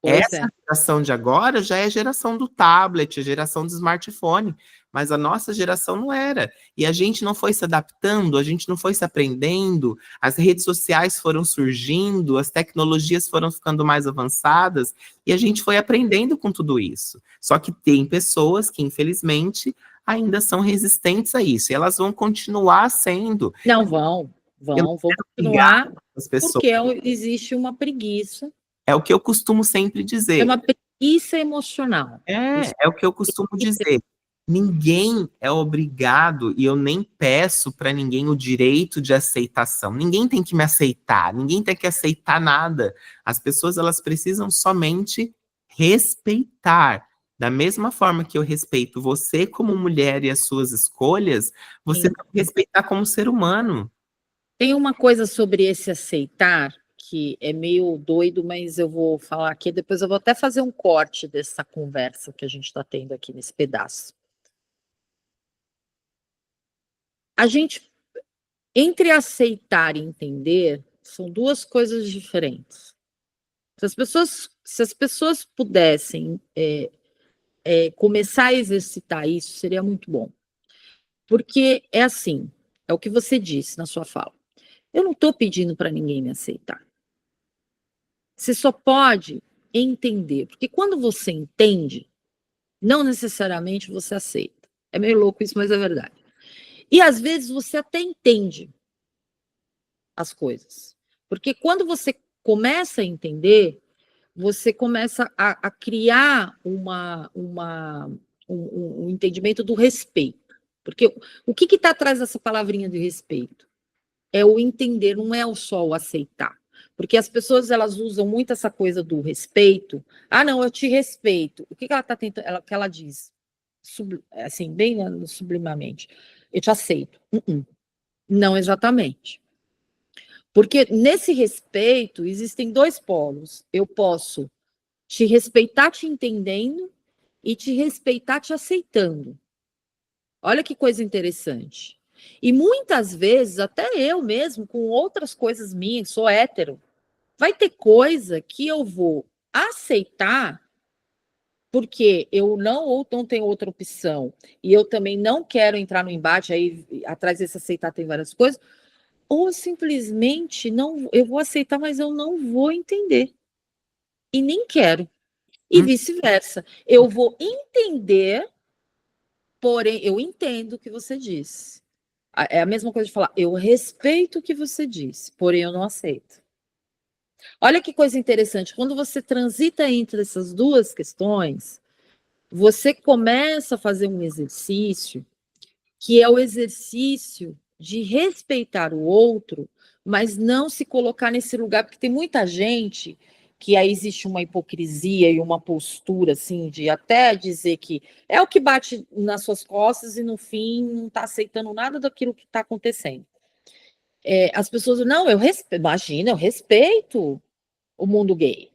pois Essa é. geração de agora já é a geração do tablet, a geração do smartphone, mas a nossa geração não era. E a gente não foi se adaptando, a gente não foi se aprendendo, as redes sociais foram surgindo, as tecnologias foram ficando mais avançadas, e a gente foi aprendendo com tudo isso. Só que tem pessoas que, infelizmente, ainda são resistentes a isso, e elas vão continuar sendo. Não vão, Eu não vão quero brigar continuar, com as pessoas. porque existe uma preguiça. É o que eu costumo sempre É dizer. uma preguiça emocional. Isso É o que eu costumo dizer. Ninguém é obrigado, e eu nem peço para ninguém o direito de aceitação. Ninguém tem que me aceitar, ninguém tem que aceitar nada. As pessoas elas precisam somente respeitar. Da mesma forma que eu respeito você como mulher e as suas escolhas, você tem, tem que respeitar como ser humano. tem uma coisa sobre esse aceitar que é meio doido, mas eu vou falar aqui, depois eu vou até fazer um corte dessa conversa que a gente está tendo aqui nesse pedaço. A gente, entre aceitar e entender, são duas coisas diferentes. Se as pessoas pudessem começar a exercitar isso, seria muito bom. Porque é assim, é o que você disse na sua fala. Eu não estou pedindo para ninguém me aceitar. Você só pode entender, porque quando você entende, não necessariamente você aceita. É meio louco isso, mas é verdade. E às vezes você até entende as coisas. Porque quando você começa a entender, você começa a criar um entendimento do respeito. Porque o que está atrás dessa palavrinha de respeito? É o entender, não é só o aceitar. Porque as pessoas, elas usam muito essa coisa do respeito. Ah, não, eu te respeito. O que ela está tentando, que ela diz? Assim, bem sublimamente. Eu te aceito. Não exatamente. Porque nesse respeito existem dois polos. Eu posso te respeitar te entendendo e te respeitar te aceitando. Olha que coisa interessante. E muitas vezes, até eu mesmo, com outras coisas minhas, sou hétero, vai ter coisa que eu vou aceitar porque eu não ou não tenho outra opção e eu também não quero entrar no embate, aí atrás desse aceitar tem várias coisas, ou simplesmente não, eu vou aceitar, mas eu não vou entender. E nem quero. E vice-versa. Eu vou entender, porém, eu entendo o que você disse. É a mesma coisa de falar, eu respeito o que você disse, porém eu não aceito. Olha que coisa interessante, quando você transita entre essas duas questões, você começa a fazer um exercício que é o exercício de respeitar o outro, mas não se colocar nesse lugar, porque tem muita gente que aí existe uma hipocrisia e uma postura, assim, de até dizer que é o que bate nas suas costas e no fim não está aceitando nada daquilo que está acontecendo. As pessoas, não, imagina, eu respeito o mundo gay,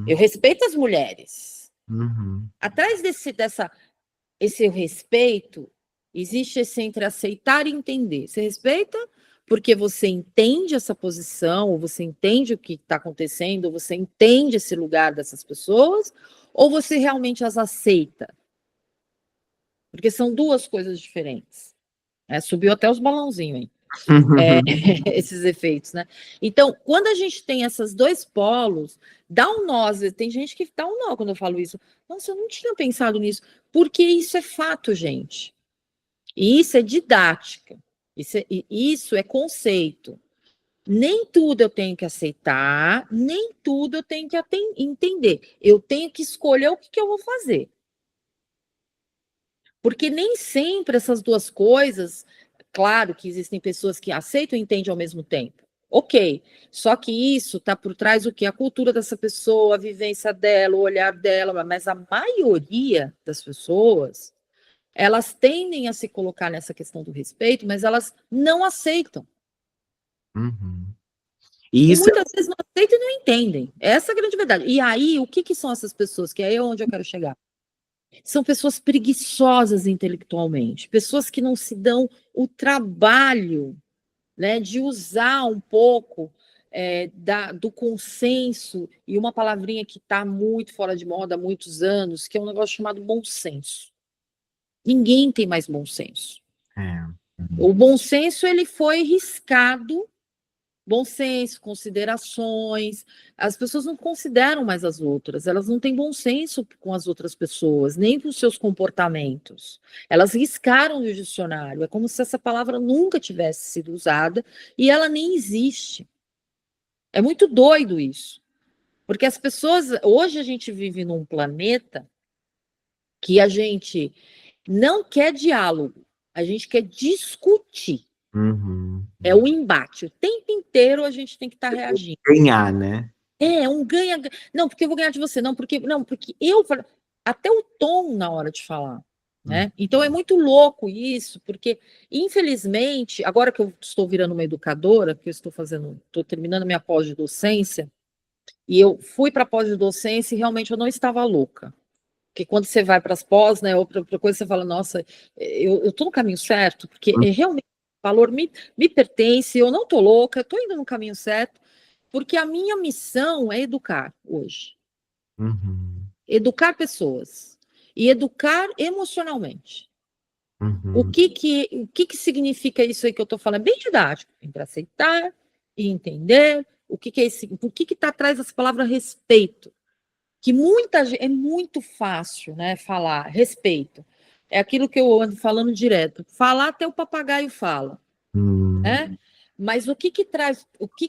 eu respeito as mulheres. Atrás esse respeito, existe esse entre aceitar e entender. Você respeita porque você entende essa posição, ou você entende o que está acontecendo, ou você entende esse lugar dessas pessoas, ou você realmente as aceita? Porque são duas coisas diferentes. Subiu até os balãozinhos, hein? Esses efeitos, né? Então, quando a gente tem esses dois polos, dá um nó, tem gente que dá um nó quando eu falo isso. Nossa, eu não tinha pensado nisso, porque isso é fato, gente. E isso é didática, isso é conceito. Nem tudo eu tenho que aceitar, nem tudo eu tenho que entender. Eu tenho que escolher o que eu vou fazer. Porque nem sempre essas duas coisas, claro que existem pessoas que aceitam e entendem ao mesmo tempo. Ok, só que isso está por trás do que? A cultura dessa pessoa, a vivência dela, o olhar dela, mas a maioria das pessoas, elas tendem a se colocar nessa questão do respeito, mas elas não aceitam. E muitas vezes não aceitam e não entendem. Essa é a grande verdade. E aí, o que são essas pessoas? Que é onde eu quero chegar. São pessoas preguiçosas intelectualmente, pessoas que não se dão o trabalho, né, de usar um pouco do consenso, e uma palavrinha que está muito fora de moda há muitos anos, que é um negócio chamado bom senso. Ninguém tem mais bom senso. O bom senso, ele foi riscado. Bom senso, considerações. As pessoas não consideram mais as outras, elas não têm bom senso com as outras pessoas, nem com os seus comportamentos. Elas riscaram do dicionário, é como se essa palavra nunca tivesse sido usada e ela nem existe. É muito doido isso. Porque as pessoas, hoje a gente vive num planeta que a gente não quer diálogo, a gente quer discutir. É o embate. O tempo inteiro a gente tem que estar reagindo. Ganhar, né? Um ganha. Não, porque eu vou ganhar de você. Não, porque eu. Até o tom na hora de falar. Né? Então é muito louco isso, porque, infelizmente, agora que eu estou virando uma educadora, que eu estou terminando minha pós-docência, e eu fui para a pós-docência e realmente eu não estava louca. Porque quando você vai para as pós, né, outra coisa, você fala, nossa, eu estou no caminho certo, porque realmente o valor me pertence, eu não estou louca, estou indo no caminho certo, porque a minha missão é educar hoje. Educar pessoas. E educar emocionalmente. O que significa isso aí que eu estou falando? É bem didático. Entre aceitar e entender o que é esse. O que está atrás dessa palavra respeito? Que muita gente, é muito fácil, né, falar respeito. É aquilo que eu ando falando direto. Falar até o papagaio fala, né? Mas o que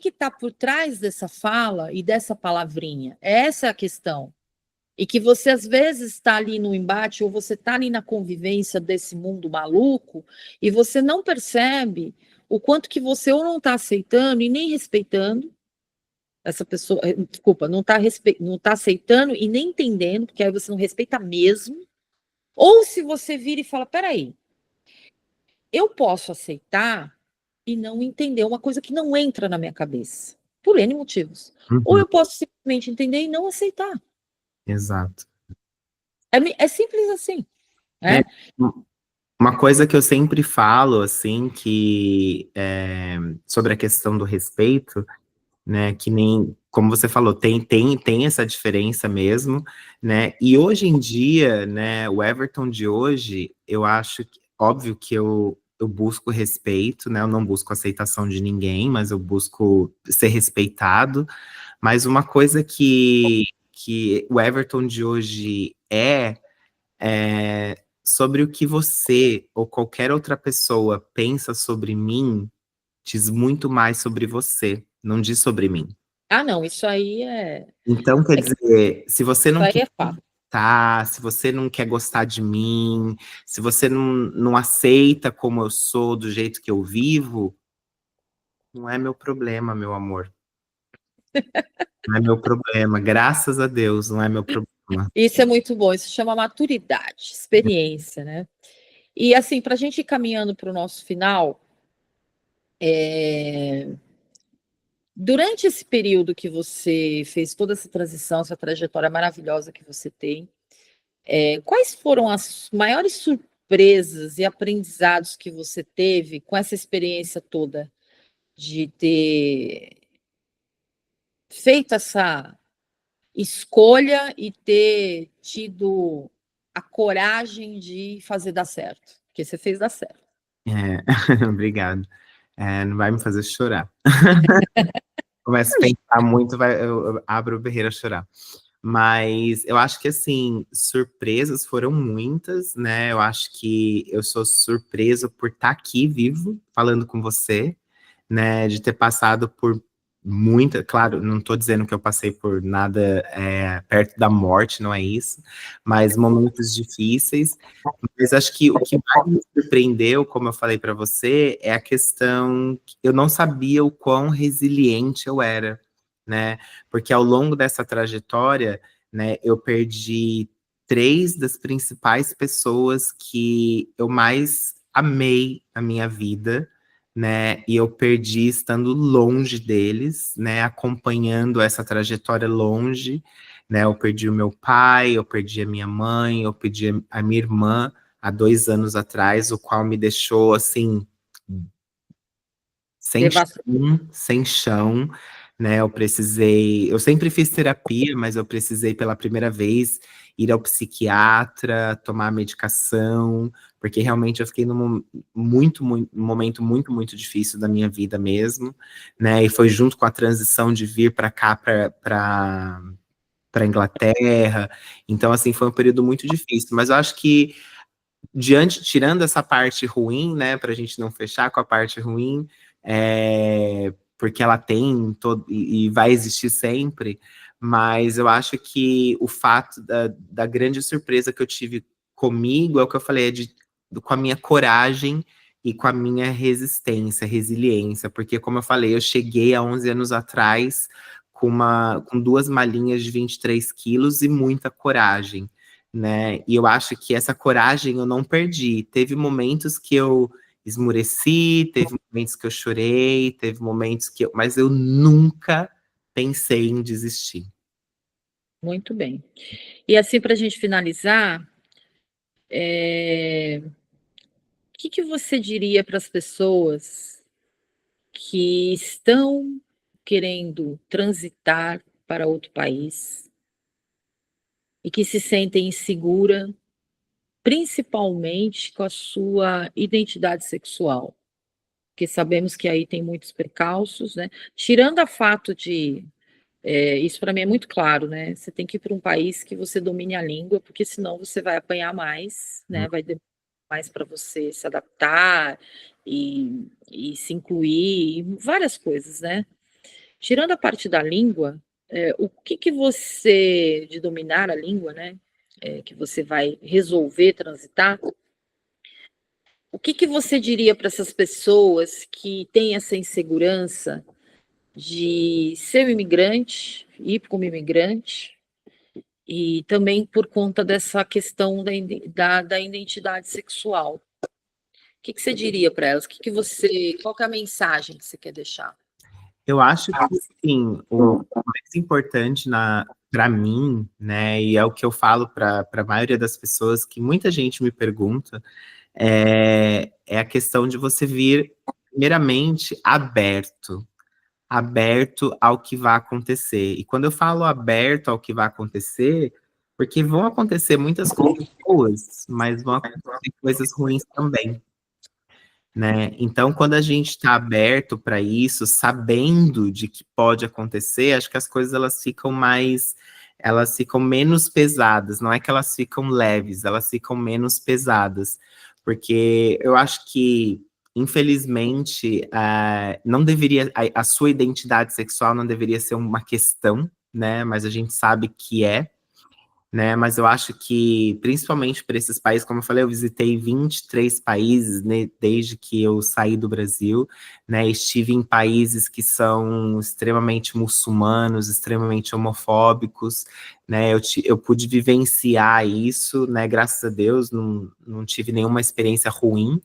está por trás dessa fala e dessa palavrinha? Essa é a questão. E que você, às vezes, está ali no embate, ou você está ali na convivência desse mundo maluco, e você não percebe o quanto que você ou não está aceitando e nem respeitando essa pessoa, desculpa, não tá aceitando e nem entendendo, porque aí você não respeita mesmo, ou se você vira e fala, peraí, eu posso aceitar e não entender uma coisa que não entra na minha cabeça, por N motivos. Ou Uhum, eu posso simplesmente entender e não aceitar. exato. É simples assim, É, né? uma coisa que eu sempre falo, assim, que sobre a questão do respeito, né, que nem, como você falou, tem essa diferença mesmo, né, e hoje em dia, né, o Everton de hoje, eu acho, óbvio que eu busco respeito, né, eu não busco aceitação de ninguém, mas eu busco ser respeitado, mas uma coisa que o Everton de hoje sobre o que você ou qualquer outra pessoa pensa sobre mim, diz muito mais sobre você, não diz sobre mim. Ah, não, isso aí é. Então, quer dizer, se você Isso não aí quer é fato. tá, se você não quer gostar de mim, se você não aceita como eu sou, do jeito que eu vivo, não é meu problema, meu amor. Não é meu problema. Graças a Deus, não é meu problema. Isso é muito bom, isso chama maturidade, experiência, né? E assim, para a gente ir caminhando para o nosso final, durante esse período que você fez toda essa transição, essa trajetória maravilhosa que você tem, quais foram as maiores surpresas e aprendizados que você teve com essa experiência toda de ter feito essa escolha e ter tido a coragem de fazer dar certo? Porque você fez dar certo. É, obrigado. Não vai me fazer chorar. Começo a pensar muito, eu abro o berreiro a chorar. Mas eu acho que, assim, surpresas foram muitas, né? Eu acho que eu sou surpreso por estar aqui vivo, falando com você, né? De ter passado por muita. Claro, não estou dizendo que eu passei por nada perto da morte, não é isso, mas momentos difíceis. Mas acho que o que mais me surpreendeu, como eu falei para você, é a questão que eu não sabia o quão resiliente eu era, né? Porque ao longo dessa trajetória, né, eu perdi três das principais pessoas que eu mais amei na minha vida, né? E eu perdi estando longe deles, né? Acompanhando essa trajetória longe, né? Eu perdi o meu pai, eu perdi a minha mãe, eu perdi a minha irmã há 2 anos atrás, o qual me deixou assim sem Devastador. chão, sem chão, né? Eu sempre fiz terapia, mas eu precisei pela primeira vez ir ao psiquiatra, tomar medicação, porque realmente eu fiquei num momento muito difícil da minha vida mesmo, né? E foi junto com a transição de vir para cá, para Inglaterra. Então, assim, foi um período muito difícil, mas eu acho que tirando essa parte ruim, né, para a gente não fechar com a parte ruim, porque ela tem todo e vai existir sempre, mas eu acho que o fato da grande surpresa que eu tive comigo é o que eu falei, com a minha coragem e com a minha resiliência, porque como eu falei, eu cheguei há 11 anos atrás com 2 malinhas de 23 quilos e muita coragem, né? E eu acho que essa coragem eu não perdi. Teve momentos que eu esmureci, teve momentos que eu chorei, teve momentos mas eu nunca pensei em desistir. Muito bem. E assim, para a gente finalizar, o que que você diria para as pessoas que estão querendo transitar para outro país e que se sentem insegura, principalmente com a sua identidade sexual? Porque sabemos que aí tem muitos percalços, né? Tirando a fato de, isso para mim é muito claro, né? Você tem que ir para um país que você domine a língua, porque senão você vai apanhar mais, né? Vai demorar mais para você se adaptar e se incluir, e várias coisas, né? Tirando a parte da língua, o que que você, de dominar a língua, né? Que você vai resolver transitar, o que que você diria para essas pessoas que têm essa insegurança de ser um imigrante, ir como imigrante, e também por conta dessa questão da identidade sexual? O que que você diria para elas? Qual que é a mensagem que você quer deixar? Eu acho que, sim, o mais importante para mim, né, e é o que eu falo para a maioria das pessoas, que muita gente me pergunta, é a questão de você vir, primeiramente, aberto ao que vai acontecer. E quando eu falo aberto ao que vai acontecer, porque vão acontecer muitas coisas boas, mas vão acontecer coisas ruins também, né? Então, quando a gente está aberto para isso, sabendo de que pode acontecer, acho que as coisas elas ficam menos pesadas. Não é que elas ficam leves, elas ficam menos pesadas, porque eu acho que, infelizmente, não deveria, a sua identidade sexual não deveria ser uma questão, né? Mas a gente sabe que é, né? Mas eu acho que, principalmente para esses países, como eu falei, eu visitei 23 países, né, desde que eu saí do Brasil, né? Estive em países que são extremamente muçulmanos, extremamente homofóbicos, né? Eu pude vivenciar isso, né? Graças a Deus, não tive nenhuma experiência ruim,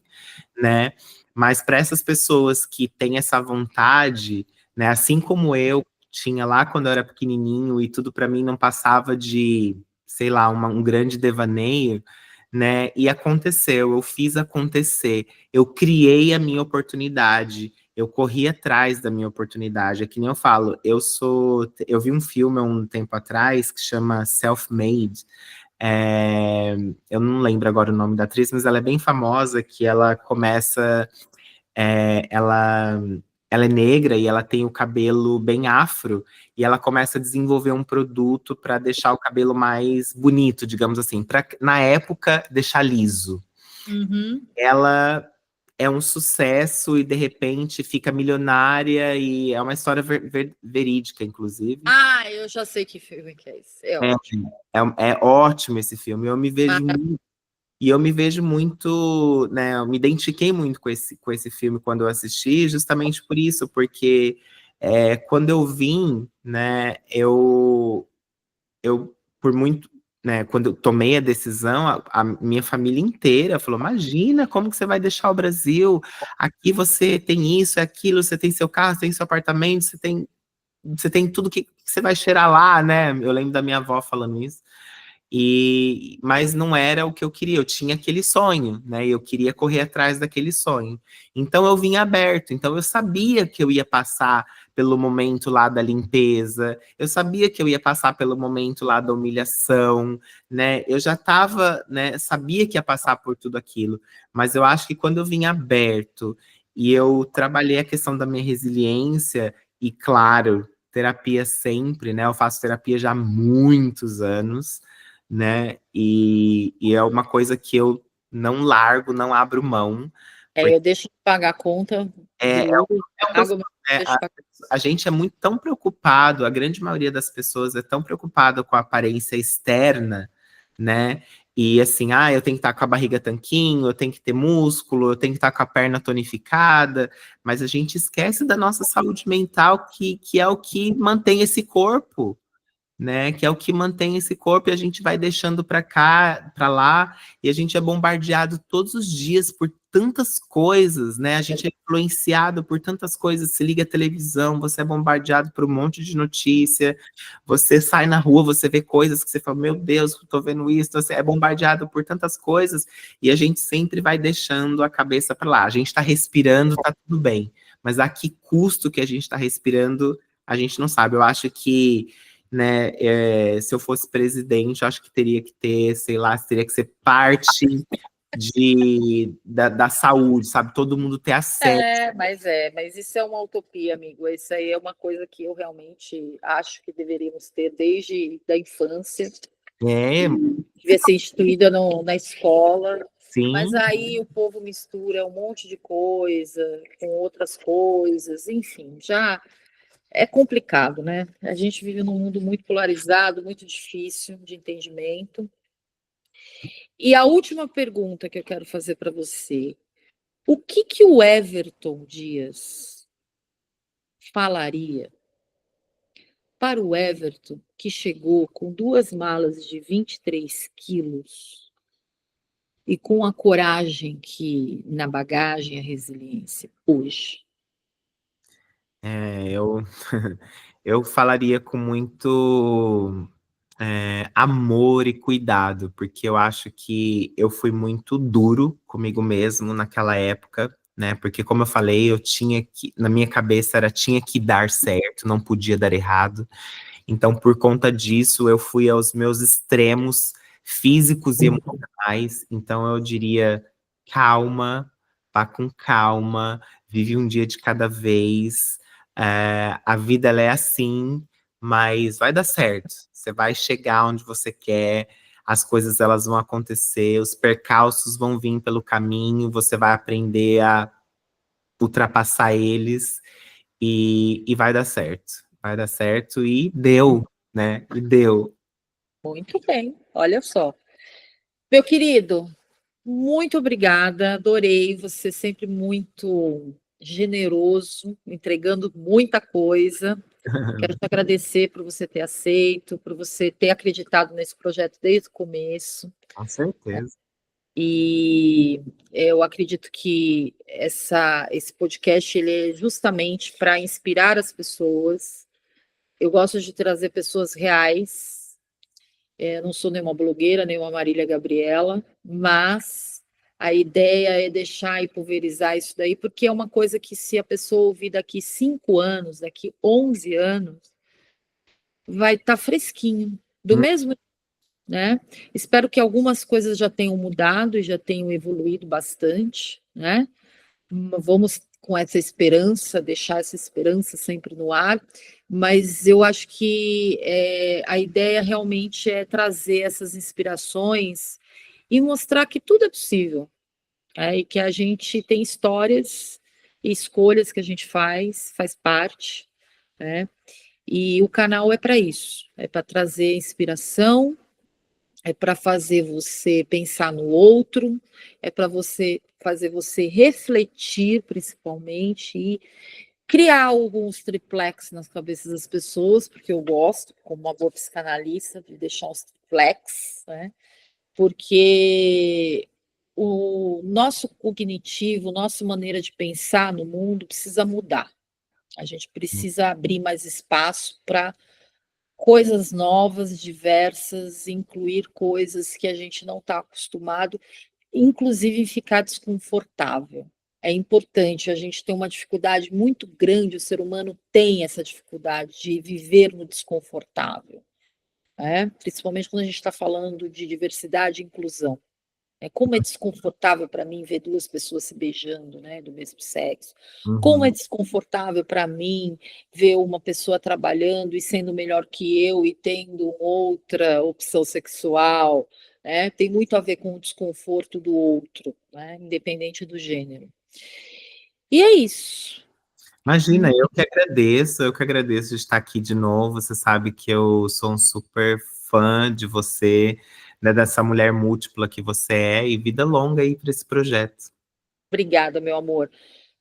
né? Mas para essas pessoas que têm essa vontade, né? Assim como eu tinha lá quando eu era pequenininho e tudo para mim não passava de, sei lá, um grande devaneio, né? E aconteceu, eu fiz acontecer, eu criei a minha oportunidade, eu corri atrás da minha oportunidade. É que nem eu falo, eu vi um filme há um tempo atrás que chama Self-Made. Eu não lembro agora o nome da atriz, mas ela é bem famosa, que ela começa, é, ela, ela é negra e ela tem o cabelo bem afro, e ela começa a desenvolver um produto para deixar o cabelo mais bonito, digamos assim, para na época deixar liso. Uhum. Ela é um sucesso e de repente fica milionária, e é uma história verídica, inclusive. Ah, eu já sei que filme que é esse. É É, ótimo. é ótimo esse filme. Eu me vejo muito, né? Eu me identifiquei muito com esse filme quando eu assisti, justamente por isso, porque quando eu vim, né? Eu por muito, né? Quando eu tomei a decisão, a minha família inteira falou: Imagina, como que você vai deixar o Brasil? Aqui você tem isso, é aquilo, você tem seu carro, você tem seu apartamento, você tem tudo que você vai cheirar lá, né? Eu lembro da minha avó falando isso. Mas não era o que eu queria, eu tinha aquele sonho, né? Eu queria correr atrás daquele sonho. Então eu vim aberto, então eu sabia que eu ia passar pelo momento lá da limpeza, eu sabia que eu ia passar pelo momento lá da humilhação, né? Eu já estava, né, sabia que ia passar por tudo aquilo, mas eu acho que quando eu vim aberto e eu trabalhei a questão da minha resiliência, e claro, terapia sempre, né? Eu faço terapia já há muitos anos, né? E é uma coisa que eu não largo, não abro mão, porque Eu deixo de pagar a conta de é, é, um, luz, é um água, processo, mas né? deixo de pagar. A gente é muito tão preocupado, a grande maioria das pessoas é tão preocupada com a aparência externa, né? E assim, eu tenho que estar com a barriga tanquinho, eu tenho que ter músculo, eu tenho que estar com a perna tonificada, mas a gente esquece da nossa saúde mental, que é o que mantém esse corpo, né? Que é o que mantém esse corpo, e a gente vai deixando para cá, para lá, e a gente é bombardeado todos os dias por tantas coisas, né? A gente é influenciado por tantas coisas. Se liga a televisão, você é bombardeado por um monte de notícia. Você sai na rua, você vê coisas que você fala, meu Deus, eu tô vendo isso. Você é bombardeado por tantas coisas, e a gente sempre vai deixando a cabeça para lá. A gente está respirando, tá tudo bem, mas a que custo que a gente está respirando, a gente não sabe. Eu acho que, né, se eu fosse presidente, eu acho que teria que ter, sei lá, teria que ser parte da saúde, sabe? Todo mundo ter acesso. Mas isso é uma utopia, amigo. Isso aí é uma coisa que eu realmente acho que deveríamos ter desde da infância. É, Devia ser instituída na escola. Sim. Mas aí o povo mistura um monte de coisa com outras coisas, enfim, já é complicado, né? A gente vive num mundo muito polarizado, muito difícil de entendimento. E a última pergunta que eu quero fazer para você: o que que o Everton Dias falaria para o Everton que chegou com 2 malas de 23 quilos e com a coragem que na bagagem, a resiliência hoje? Eu, eu falaria com muito amor e cuidado, porque eu acho que eu fui muito duro comigo mesmo naquela época, né? Porque, como eu falei, eu tinha que, na minha cabeça era tinha que dar certo, não podia dar errado. Então, por conta disso, eu fui aos meus extremos físicos e emocionais. Então, eu diria: calma, vá com calma, vive um dia de cada vez. A vida ela é assim, mas vai dar certo. Você vai chegar onde você quer, as coisas elas vão acontecer, os percalços vão vir pelo caminho, você vai aprender a ultrapassar eles e vai dar certo. Vai dar certo e deu, né? E deu. Muito bem, olha só. Meu querido, muito obrigada, adorei, você sempre muito generoso, entregando muita coisa. Quero te agradecer por você ter aceito, por você ter acreditado nesse projeto desde o começo. Com certeza. E eu acredito que esse podcast ele é justamente para inspirar as pessoas. Eu gosto de trazer pessoas reais. Eu não sou nenhuma blogueira, nenhuma Marília Gabriela, mas a ideia é deixar e pulverizar isso daí, porque é uma coisa que, se a pessoa ouvir daqui 5 anos, daqui 11 anos, vai estar fresquinho, do Hum, mesmo, né? Espero que algumas coisas já tenham mudado e já tenham evoluído bastante, né? Vamos com essa esperança, deixar essa esperança sempre no ar, mas eu acho que a ideia realmente é trazer essas inspirações e mostrar que tudo é possível, e que a gente tem histórias e escolhas que a gente faz parte, né? E o canal é para isso, é para trazer inspiração, é para fazer você pensar no outro, é para você fazer você refletir, principalmente, e criar alguns triplex nas cabeças das pessoas, porque eu gosto, como uma boa psicanalista, de deixar os triplex, né? Porque o nosso cognitivo, nossa maneira de pensar no mundo precisa mudar. A gente precisa abrir mais espaço para coisas novas, diversas, incluir coisas que a gente não está acostumado, inclusive ficar desconfortável. É importante, a gente tem uma dificuldade muito grande, o ser humano tem essa dificuldade de viver no desconfortável, né? Principalmente quando a gente está falando de diversidade e inclusão. Como é desconfortável para mim ver duas pessoas se beijando, né, do mesmo sexo. Como é uhum. desconfortável para mim ver uma pessoa trabalhando e sendo melhor que eu e tendo outra opção sexual, né? Tem muito a ver com o desconforto do outro, né, independente do gênero. E é isso. Imagina, eu que agradeço de estar aqui de novo. Você sabe que eu sou um super fã de você, né, dessa mulher múltipla que você é, e vida longa aí para esse projeto. Obrigada, meu amor.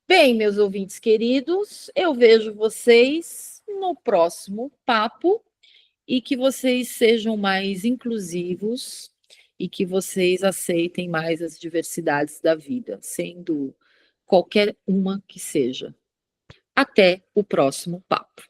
Bem, meus ouvintes queridos, eu vejo vocês no próximo papo. E que vocês sejam mais inclusivos e que vocês aceitem mais as diversidades da vida, sendo qualquer uma que seja. Até o próximo papo.